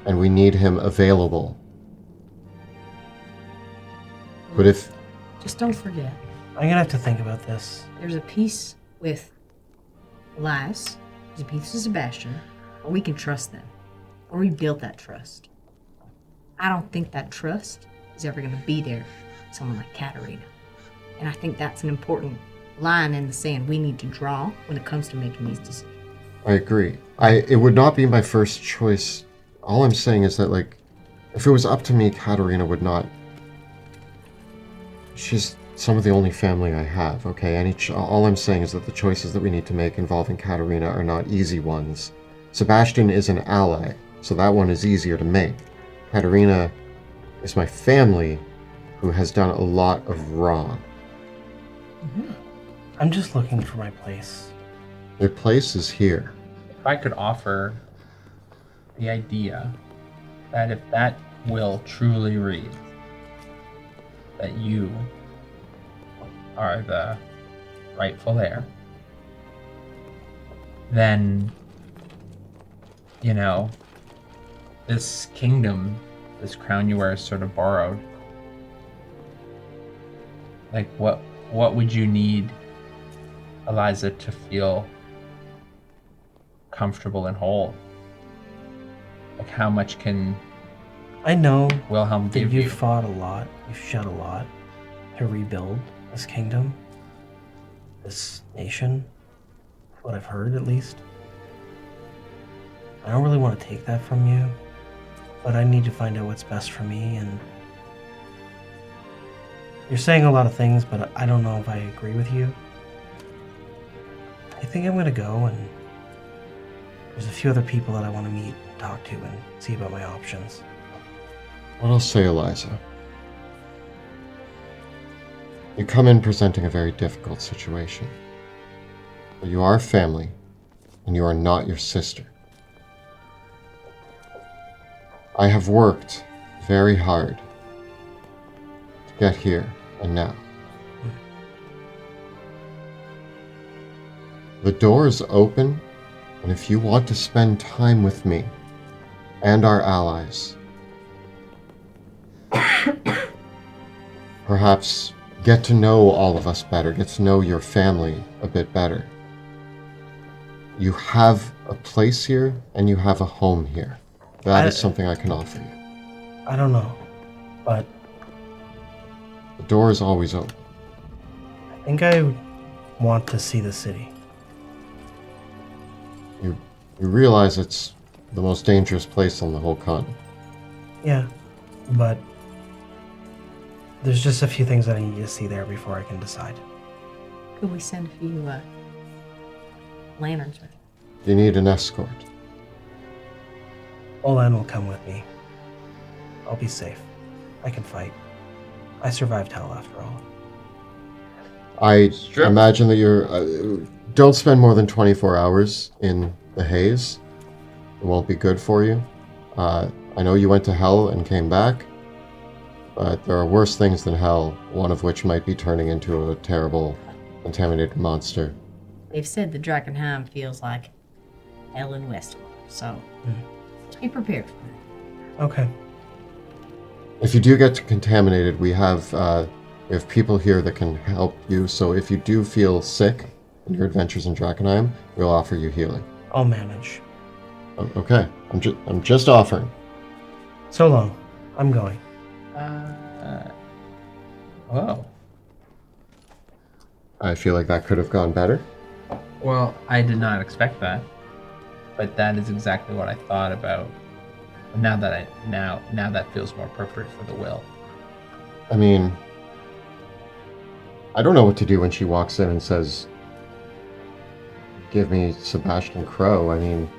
and we need him available. But if... Just don't forget, I'm gonna have to think about this. there's a piece with Elias, there's a piece with Sebastian, or we can trust them. Or we built that trust. I don't think that trust is ever going to be there with someone like Katerina. And I think that's an important line in the sand we need to draw when it comes to making these decisions. I agree. It would not be my first choice. All I'm saying is that, like, if it was up to me, Katerina would not... She's some of the only family I have, okay? All I'm saying is that the choices that we need to make involving Katerina are not easy ones. Sebastian is an ally, so that one is easier to make. Katerina is my family, who has done a lot of wrong. I'm just looking for my place. Their place is here. If I could offer the idea that if that will truly read that you are the rightful heir, then, you know, this kingdom, this crown you wear is sort of borrowed. Like, what would you need, Eliza, to feel comfortable and whole? Like, how much can I know Wilhelm that give you've you? fought a lot, you've shed a lot to rebuild this kingdom, this nation. What I've heard, at least. I don't really want to take that from you. but I need to find out what's best for me, and you're saying a lot of things, but I don't know if I agree with you. I think I'm gonna go, and there's a few other people that I want to meet, talk to, and see about my options. What I'll say, Eliza. You come in presenting a very difficult situation. But you are family, and you are not your sister. I have worked very hard to get here and now. The door is open, and if you want to spend time with me and our allies, perhaps get to know all of us better, get to know your family a bit better. You have a place here, and you have a home here. That is something I can offer you. I don't know, but The door is always open. I think I want to see the city. You realize it's the most dangerous place on the whole continent. Yeah, but there's just a few things that I need to see there before I can decide. Could we send a few lanterns with? You need an escort. Olan will come with me. I'll be safe. I can fight. I survived hell after all. I Sure. imagine that you're... don't spend more than 24 hours in the haze. It won't be good for you. I know you went to hell and came back, but there are worse things than hell, one of which might be turning into a terrible, contaminated monster. They've said the Drakkenheim feels like hell in Westmore, so be prepared for that. Okay. If you do get contaminated, we have people here that can help you, so if you do feel sick in your adventures in Drakkenheim, we'll offer you healing. I'll manage. Okay, I'm just offering. So long. I'm going. Whoa. I feel like that could have gone better. Well, I did not expect that, but that is exactly what I thought about. Now that feels more appropriate for the will. I mean, I don't know what to do when she walks in and says, "Give me Sebastian Crow." I mean,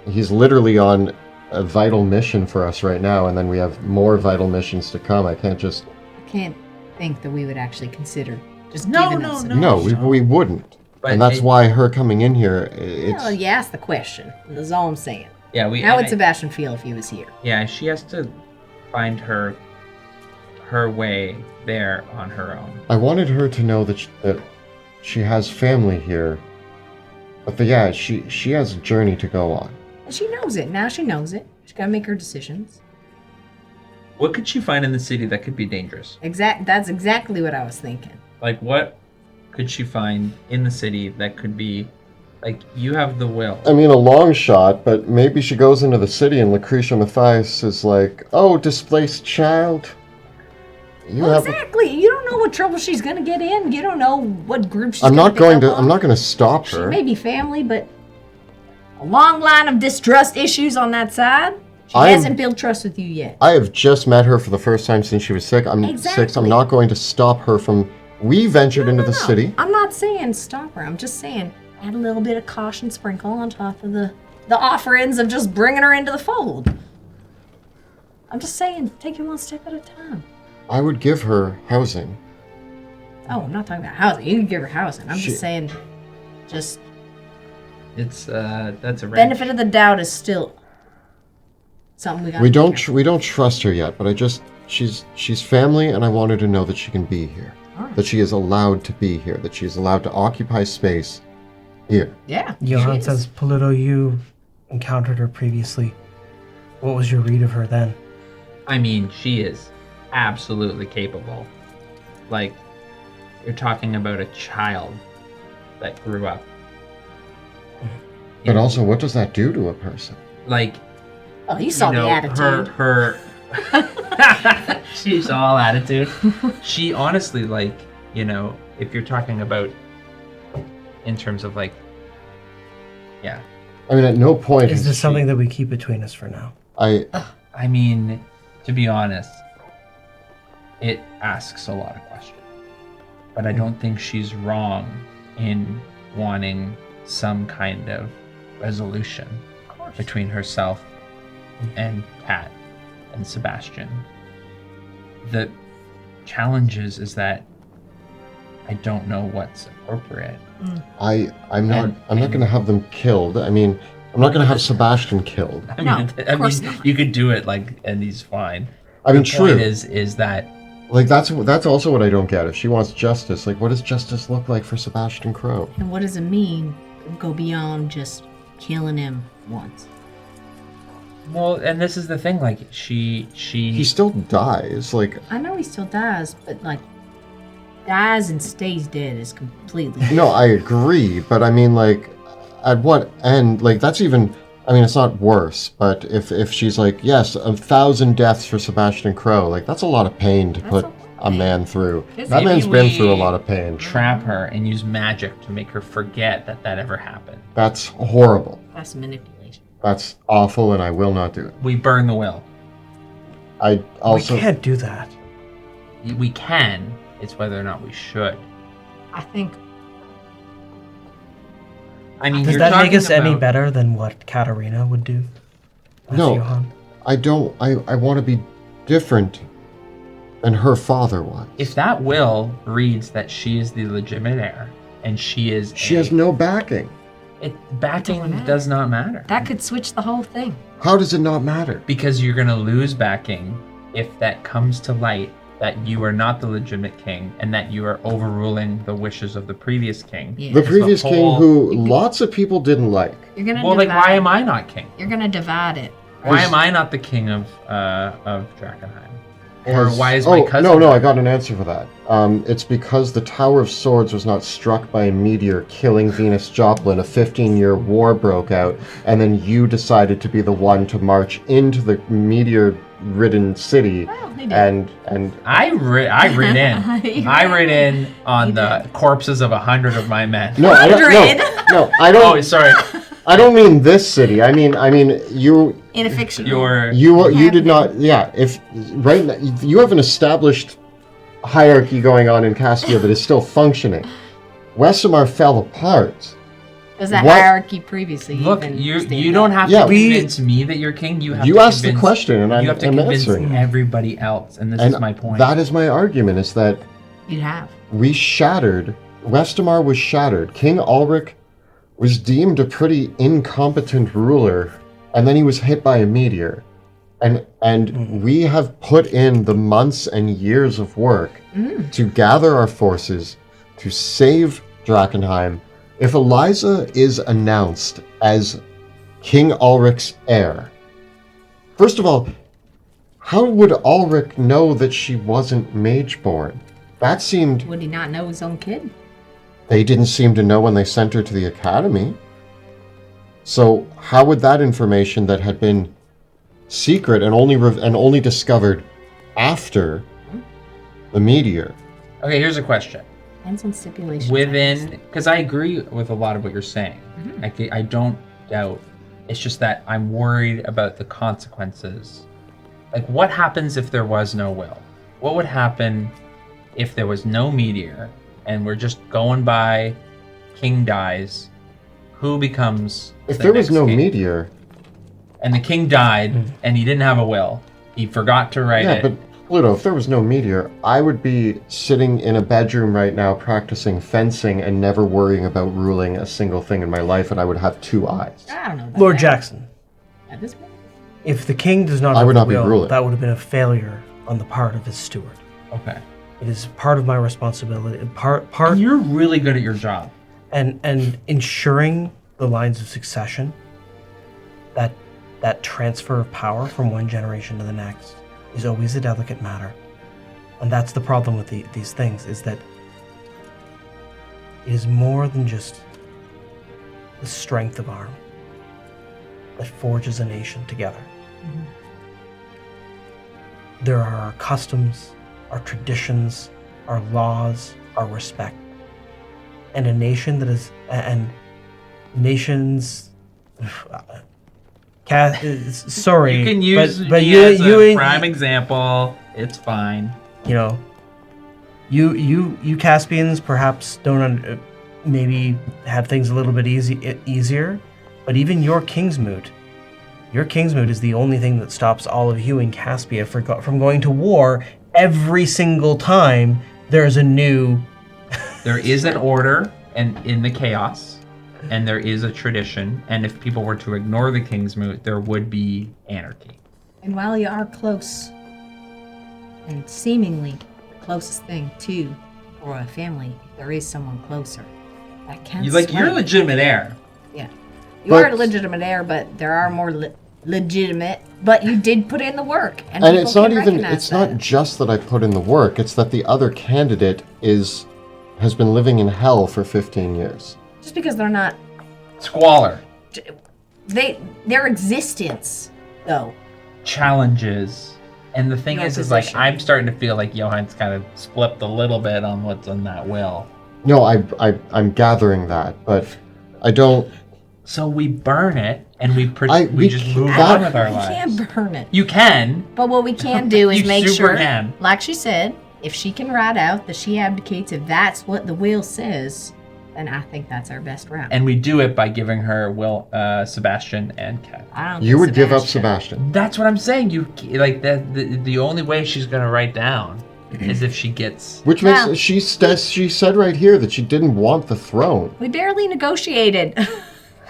he's literally on a vital mission for us right now, and then we have more vital missions to come. I can't just... I can't think that we would actually consider just No, giving no, us no. a No, we wouldn't. But And that's it- why her coming in here, it's... Well, you asked the question. That's all I'm saying. Yeah, How would Sebastian feel if he was here? Yeah, she has to find her way there on her own. I wanted her to know that she has family here, but she has a journey to go on. And she knows it. Now she knows it. She's got to make her decisions. What could she find in the city that could be dangerous? That's exactly what I was thinking. Like, what could she find in the city that could be, like, you have the will. I mean, a long shot, but maybe she goes into the city and Lucretia Mathias is like, "Oh, displaced child. Exactly. You don't know what trouble she's going to get in. You don't know what group she's I'm not going to. I'm not going to stop She her. may be family, but a long line of distrust issues on that side. She I'm- hasn't built trust with you yet. I have just met her for the first time since she was sick. I'm Exactly. not going to stop her from... We ventured into the city. I'm not saying stop her. I'm just saying add a little bit of caution sprinkle on top of the offerings of just bringing her into the fold. I'm just saying take it one step at a time. I would give her housing. Oh, I'm not talking about housing. You can give her housing. I'm She- just saying just It's that's a range. benefit of the doubt is still something we got. We don't trust her yet, but she's family, and I want her to know that she can be here. Alright. That she is allowed to be here. That she is allowed to occupy space here. Yeah. Johan she is. says, Polito, you encountered her previously. What was your read of her then? I mean, she is absolutely capable. Like, you're talking about a child that grew up. But also, what does that do to a person? Like, Oh, you saw the attitude. Her she's all attitude. She honestly, like, if you're talking about in terms of like, yeah. I mean, at no point Is has this she- something that we keep between us for now? I mean, to be honest, it asks a lot of questions. But I don't think she's wrong in wanting some kind of resolution between herself and Kat and Sebastian. The challenge is that I don't know what's appropriate. I'm not going to have them killed. I mean, I'm not going to have Sebastian killed. I mean, you could do it and he's fine. I mean, the true. point is that that's also what I don't get. If she wants justice, what does justice look like for Sebastian Crow? And what does it mean to go beyond just killing him once? well, and this is the thing. He still dies. I know he still dies, but dies and stays dead is completely. No, I agree, but I mean, at what end? That's even. I mean, it's not worse, but if she's yes, 1,000 deaths for Sebastian Crow, that's a lot of pain to put a man through. That man's been through a lot of pain. Trap her and use magic to make her forget that ever happened. That's horrible. That's manipulation. That's awful, and I will not do it. We burn the will. I also. We can't do that. We can. It's whether or not we should. I think. I mean, Does that make us any better than what Katarina would do? No. Johan? I don't. I want to be different than her father was. If that will reads that she is the legitimate heir, and she has no backing. Backing does not matter. That could switch the whole thing. How does it not matter? Because you're going to lose backing if that comes to light that you are not the legitimate king and that you are overruling the wishes of the previous king. Yeah. The previous king who lots of people didn't like. You're gonna why am I not king? You're gonna divide it. Why am I not the king of Drakkenheim? Or why is my cousin? No, I got an answer for that. It's because the Tower of Swords was not struck by a meteor killing Venus Joplin. A 15-year war broke out, and then you decided to be the one to march into the meteor-ridden city. Well, he did. And I rid in. I rid in on the corpses of 100 of my men. no, I don't. No, I don't. Oh, sorry. I don't mean this city. I mean you. In a fictional. You did not. Yeah. If right now you have an established hierarchy going on in Castia that is still functioning. Westermar fell apart. Was that hierarchy previously? Look, you don't have to convince me that you're king. You have you to asked convince, the question, and I'm convince answering. everybody else, and this is my point. That is my argument: is that You'd have. we shattered. Westermar was shattered. King Ulrich was deemed a pretty incompetent ruler, and then he was hit by a meteor. And we have put in the months and years of work to gather our forces to save Drakkenheim. If Eliza is announced as King Ulrich's heir, first of all, how would Ulrich know that she wasn't Mageborn? That seemed... Would he not know his own kid? They didn't seem to know when they sent her to the academy. So how would that information that had been secret and only discovered after the meteor? Okay, here's a question. Depends on stipulations. Because I agree with a lot of what you're saying. I don't doubt. It's just that I'm worried about the consequences. What happens if there was no will? What would happen if there was no meteor and we're just going by, king dies, who becomes If there was no king? meteor... And the king died, and he didn't have a will. He forgot to write it. Yeah, but Pluto, if there was no meteor, I would be sitting in a bedroom right now practicing fencing and never worrying about ruling a single thing in my life, and I would have 2 eyes. I don't know. About Lord that. Jackson, At this point? if the king does not I have would the not be will, ruling. that would have been a failure on the part of his steward. Okay. It is part of my responsibility. Part And you're really good at your job. and ensuring the lines of succession, that transfer of power from one generation to the next is always a delicate matter. And that's the problem with these things, is that it is more than just the strength of arm that forges a nation together. There are our customs, our traditions, our laws, our respect. And a nation that is, and nations, Sorry, You can use but me you as you a prime example. It's fine. you know, you Caspians perhaps don't maybe have things a little bit easier, but even your Kingsmoot is the only thing that stops all of you in Caspia from going to war every single time there's a new. There is an order and in the chaos, and there is a tradition, and if people were to ignore the Kingsmoot, there would be anarchy. And while you are close, and seemingly the closest thing to or a family, if there is someone closer that can You're sway. legitimate heir. Yeah. You But- are a legitimate heir, but there are more legitimate. But you did put in the work, and And people it's not can even, recognize it's that. not just that I put in the work, it's that the other candidate has been living in hell for 15 years. Just because they're not Squalor. their existence, though. Challenges. And the thing Your is like, position. I'm starting to feel like Johann's kind of split a little bit on what's on that will. No, I'm gathering that, but I don't. So we burn it, and we we just move that- on with our You lives. can't burn it. You can. But what we can do is You make super sure, can. like she said, if she can write out that she abdicates, if that's what the will says, then I think that's our best route. And we do it by giving her Will, Sebastian, and Kat. I don't You think would give up Sebastian. That's what I'm saying. You like that. The only way she's gonna write down is if she gets. Which makes Wow. she said right here that she didn't want the throne. We barely negotiated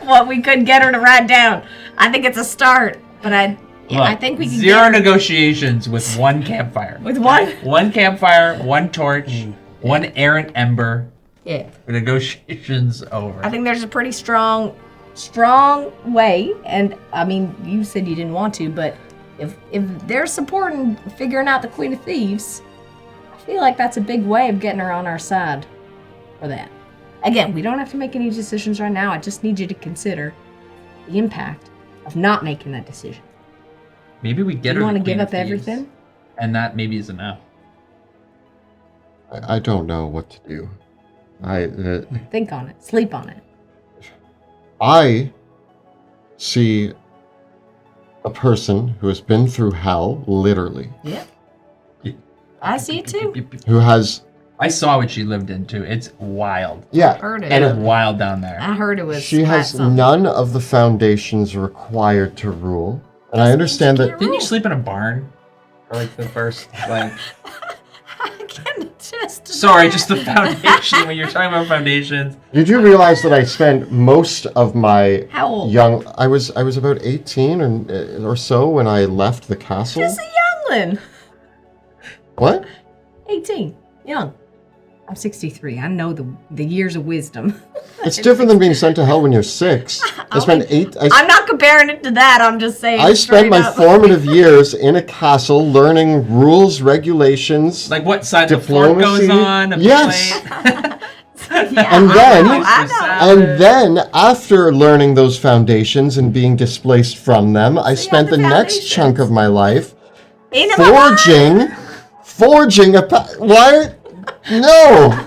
what we could get her to write down. I think it's a start, but I Look, think we can zero get her negotiations with one campfire. with one. One campfire, one torch, one errant ember. Yeah. Negotiations over. I think there's a pretty strong way, and I mean, you said you didn't want to, but if they're supporting figuring out the Queen of Thieves, I feel like that's a big way of getting her on our side for that. Again, we don't have to make any decisions right now. I just need you to consider the impact of not making that decision. Maybe we get Do her. you want to the give Queen of up Thieves, everything? and that maybe is enough. I don't know what to do. Think on it. Sleep on it. I see a person who has been through hell, literally, Yeah. I see it too. who has, I saw what she lived into. It's wild. yeah, Heard it. It is wild down there. I heard it was. she quite has something. none of the foundations required to rule. And I understand that Didn't you sleep in a barn for like the first like? I can attest to Sorry, that. just the foundation. When you're talking about foundations, Did you realize that I spent most of my How old? young? I was about 18 or so when I left the castle. Just a youngling. What? 18. Young. I'm 63. I know the years of wisdom. It's different than being sent to hell when you're 6. I spent 8. I'm not comparing it to that. I'm just saying. I spent straight my up. formative years in a castle learning rules, regulations, like what side the fork Diplomacy? goes on. Of Yes. The plate. Yeah, and I then- know, I know. Salad. and then after learning those foundations and being displaced from them, I you spent have the the next foundations. chunk of my life In my forging a why? No.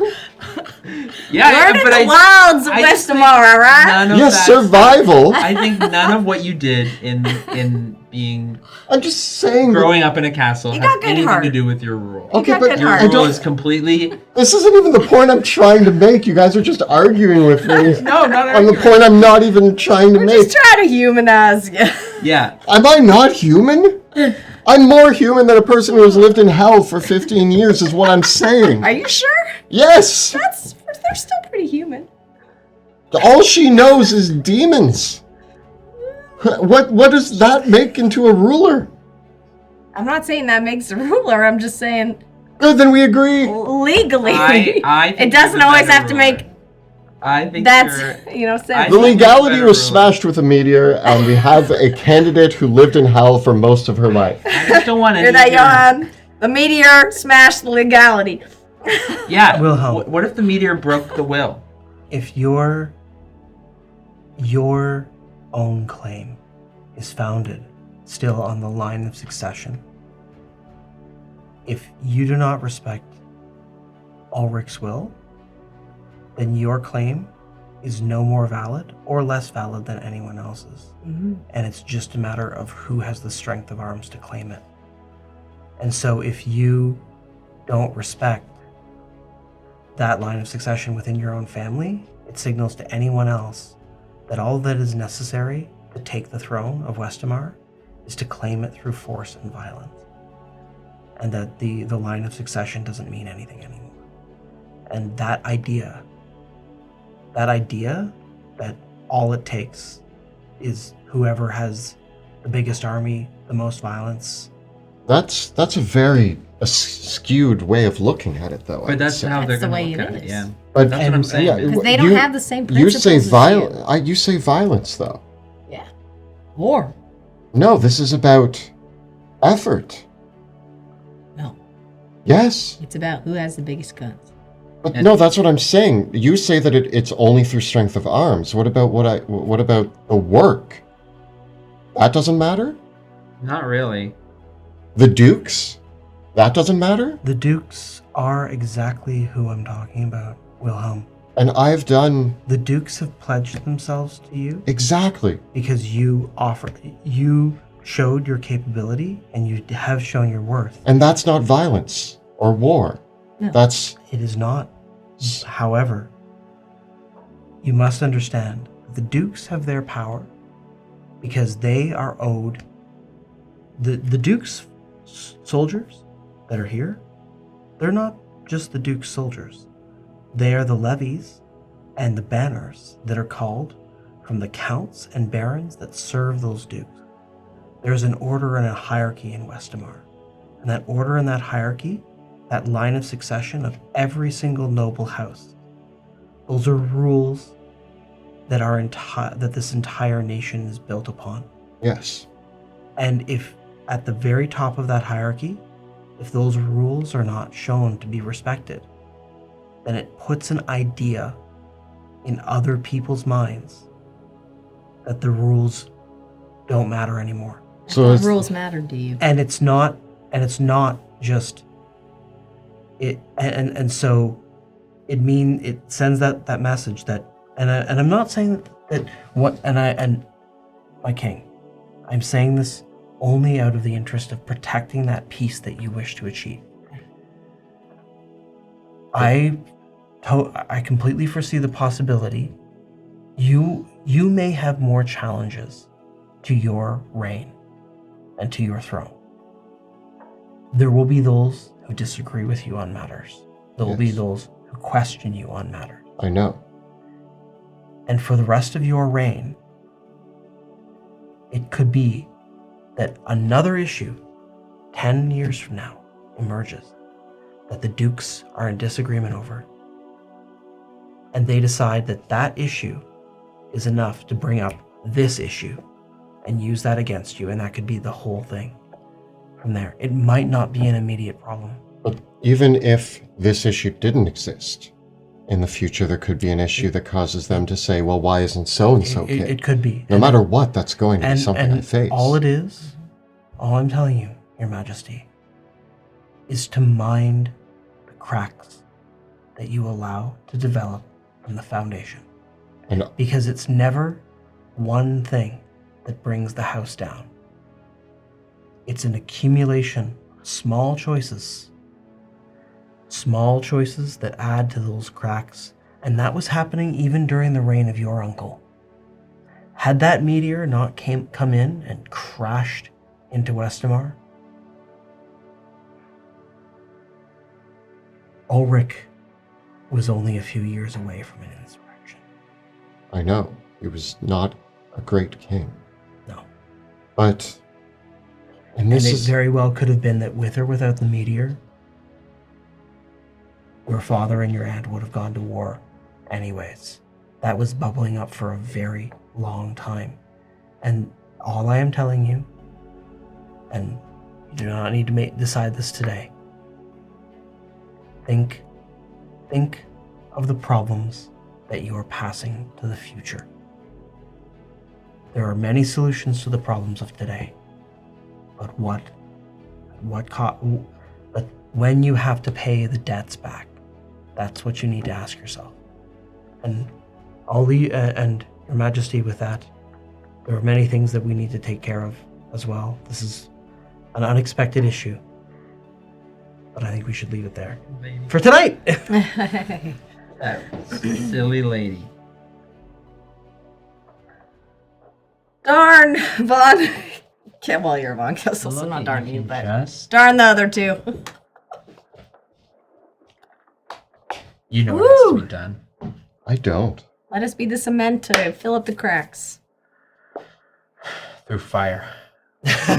Yeah, Learn in but the wilds of I just think Westamar, all right? None of Yes, that- survival. I think none of what you did in being I'm just saying. that- growing up in a castle You has got good anything heart. to do with your rule. Okay, got but good Your heart. I rule don't. is completely This isn't even the point I'm trying to make. You guys are just arguing with me no, not on the arguing. point I'm not even trying to We're make. just trying to humanize you. Yeah, Am I not human? I'm more human than a person who has lived in hell for 15 years, is what I'm saying. Are you sure? Yes! They're still pretty human. All she knows is demons. What does that make into a ruler? I'm not saying that makes a ruler. I'm just saying Good, then we agree. legally. I think it doesn't you're the always better have to ruler. make I think that's you're. sense. The think legality better was ruler. smashed with a meteor, and we have a candidate who lived in hell for most of her life. I just don't want Hear any. that, of your- Johan? The meteor smashed the legality. Yeah. Wilhelm. What if the meteor broke the will? If your own claim is founded still on the line of succession, if you do not respect Ulrich's will, then your claim is no more valid or less valid than anyone else's. Mhm. And it's just a matter of who has the strength of arms to claim it. And so if you don't respect that line of succession within your own family, it signals to anyone else that all that is necessary to take the throne of Westamar is to claim it through force and violence. And that the line of succession doesn't mean anything anymore. And that idea that all it takes is whoever has the biggest army, the most violence. That's a very skewed way of looking at it, though. I But would that's say. how they're That's the going to way look it at it. is. Yeah. But That's what I'm saying. yeah, Because Because they don't have the same principles. You say as violence. You say violence, though. Yeah. War. No, this is about effort. No. Yes. It's about who has the biggest guns. But And- no, that's what I'm saying. You say that it's only through strength of arms. What about what about the work? That doesn't matter? Not really. The dukes? That doesn't matter? The Dukes are exactly who I'm talking about, Wilhelm. And I've done The Dukes have pledged themselves to you exactly. because you showed your capability and you have shown your worth. And that's not violence or war. No. That's It is not. However, you must understand the Dukes have their power because they are owed. The Duke's soldiers that are here, they're not just the Duke's soldiers. They are the levies and the banners that are called from the counts and barons that serve those dukes. There's an order and a hierarchy in Westamar. And that order and that hierarchy, that line of succession of every single noble house, those are rules that are that this entire nation is built upon. yes. And if at the very top of that hierarchy, if those rules are not shown to be respected, then it puts an idea in other people's minds that the rules don't matter anymore. So What it's- rules matter to you? And it's not just it and so it sends that message that and I'm not saying that what and my king, I'm saying this only out of the interest of protecting that peace that you wish to achieve. I completely foresee the possibility you may have more challenges to your reign and to your throne. There will be those who disagree with you on matters. There will be Yes. those who question you on matters. I know. And for the rest of your reign, it could be that another issue 10 years from now emerges that the dukes are in disagreement over. And they decide that that issue is enough to bring up this issue and use that against you. And that could be the whole thing from there. It might not be an immediate problem. But even if this issue didn't exist, in the future there could be an issue that causes them to say, well, why isn't so-and-so king? It could be. No matter what, that's going to be something I face. All it is, all I'm telling you, Your Majesty, is to mind the cracks that you allow to develop from the foundation. And Because it's never one thing that brings the house down. It's an accumulation of small choices that add to those cracks. And that was happening even during the reign of your uncle. Had that meteor not come in and crashed into Westamar, Ulrich was only a few years away from an insurrection. I know, he was not a great king. No. But, and And this it is, very well could have been that with or without the meteor, your father and your aunt would have gone to war anyways. That was bubbling up for a very long time. And all I am telling you, and you do not need to decide this today, think of the problems that you are passing to the future. There are many solutions to the problems of today, but but when you have to pay the debts back, that's what you need to ask yourself. And I'll leave, and Your Majesty, with that, there are many things that we need to take care of as well. This is an unexpected issue, but I think we should leave it there for tonight. That silly lady. Darn, Vaughn. Okay, well, you're Von Kessel, so not darn you, but darn the other two. You know what has to be done. I don't. Let us be the cement to fill up the cracks. Through fire.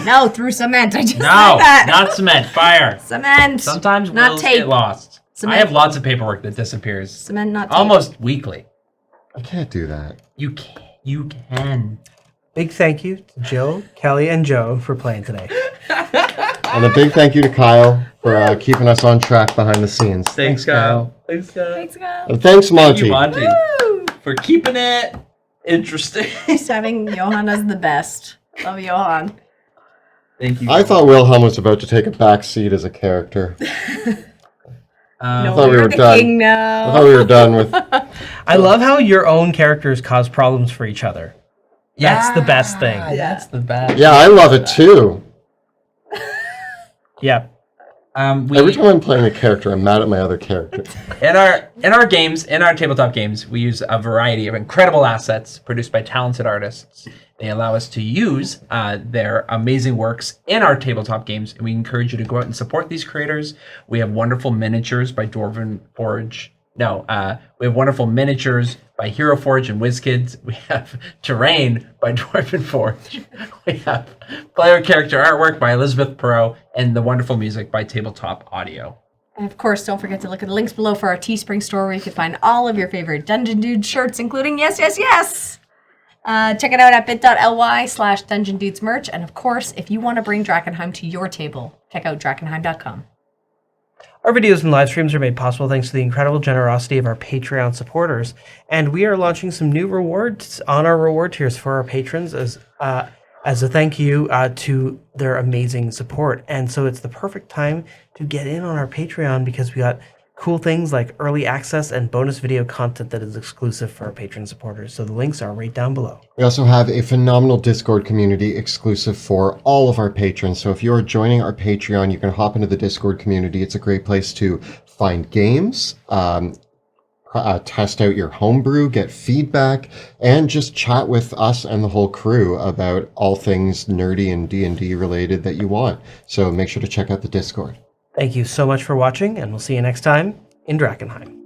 No, through cement. I just said No, that. not cement. Fire. Cement. Sometimes not wills tape. get lost. Cement. I have lots of paperwork that disappears Cement, not tape. almost weekly. I can't do that. You can. You can. Big thank you to Jill, Kelly, and Joe for playing today. And a big thank you to Kyle for keeping us on track behind the scenes. Thanks, Kyle. Thanks, Kyle. Thanks, guys. And thanks, Thank you, Monty. Monty, for keeping it interesting. Just having Johan as the best. Love Johan. Thank you. I thought Wilhelm was about to take a back seat as a character. No, thought we you're were the done. king now. I thought we were done with... I love how your own characters cause problems for each other. That's the best thing. That's the best. Yeah, I love it too. Yeah. Every time I'm playing a character, I'm mad at my other character. In our games, in our tabletop games, we use a variety of incredible assets produced by talented artists. They allow us to use their amazing works in our tabletop games, and we encourage you to go out and support these creators. We have wonderful miniatures by Dwarven Forge. No, we have wonderful miniatures by Hero Forge and WizKids. We have terrain by Dwarven Forge. We have player character artwork by Elizabeth Perot, and the wonderful music by Tabletop Audio. And of course, don't forget to look at the links below for our Teespring store where you can find all of your favorite Dungeon Dude shirts, including yes. Check it out at bit.ly/Dungeon Dudes merch. And of course, if you want to bring Drakkenheim to your table, check out Drakkenheim.com. Our videos and live streams are made possible thanks to the incredible generosity of our Patreon supporters, and we are launching some new rewards on our reward tiers for our patrons as a thank you to their amazing support. And so it's the perfect time to get in on our Patreon because we got cool things like early access and bonus video content that is exclusive for our patron supporters. So the links are right down below. We also have a phenomenal Discord community exclusive for all of our patrons. So if you are joining our Patreon, you can hop into the Discord community. It's a great place to find games, test out your homebrew, get feedback, and just chat with us and the whole crew about all things nerdy and D&D related that you want. So make sure to check out the Discord. Thank you so much for watching, and we'll see you next time in Drakkenheim.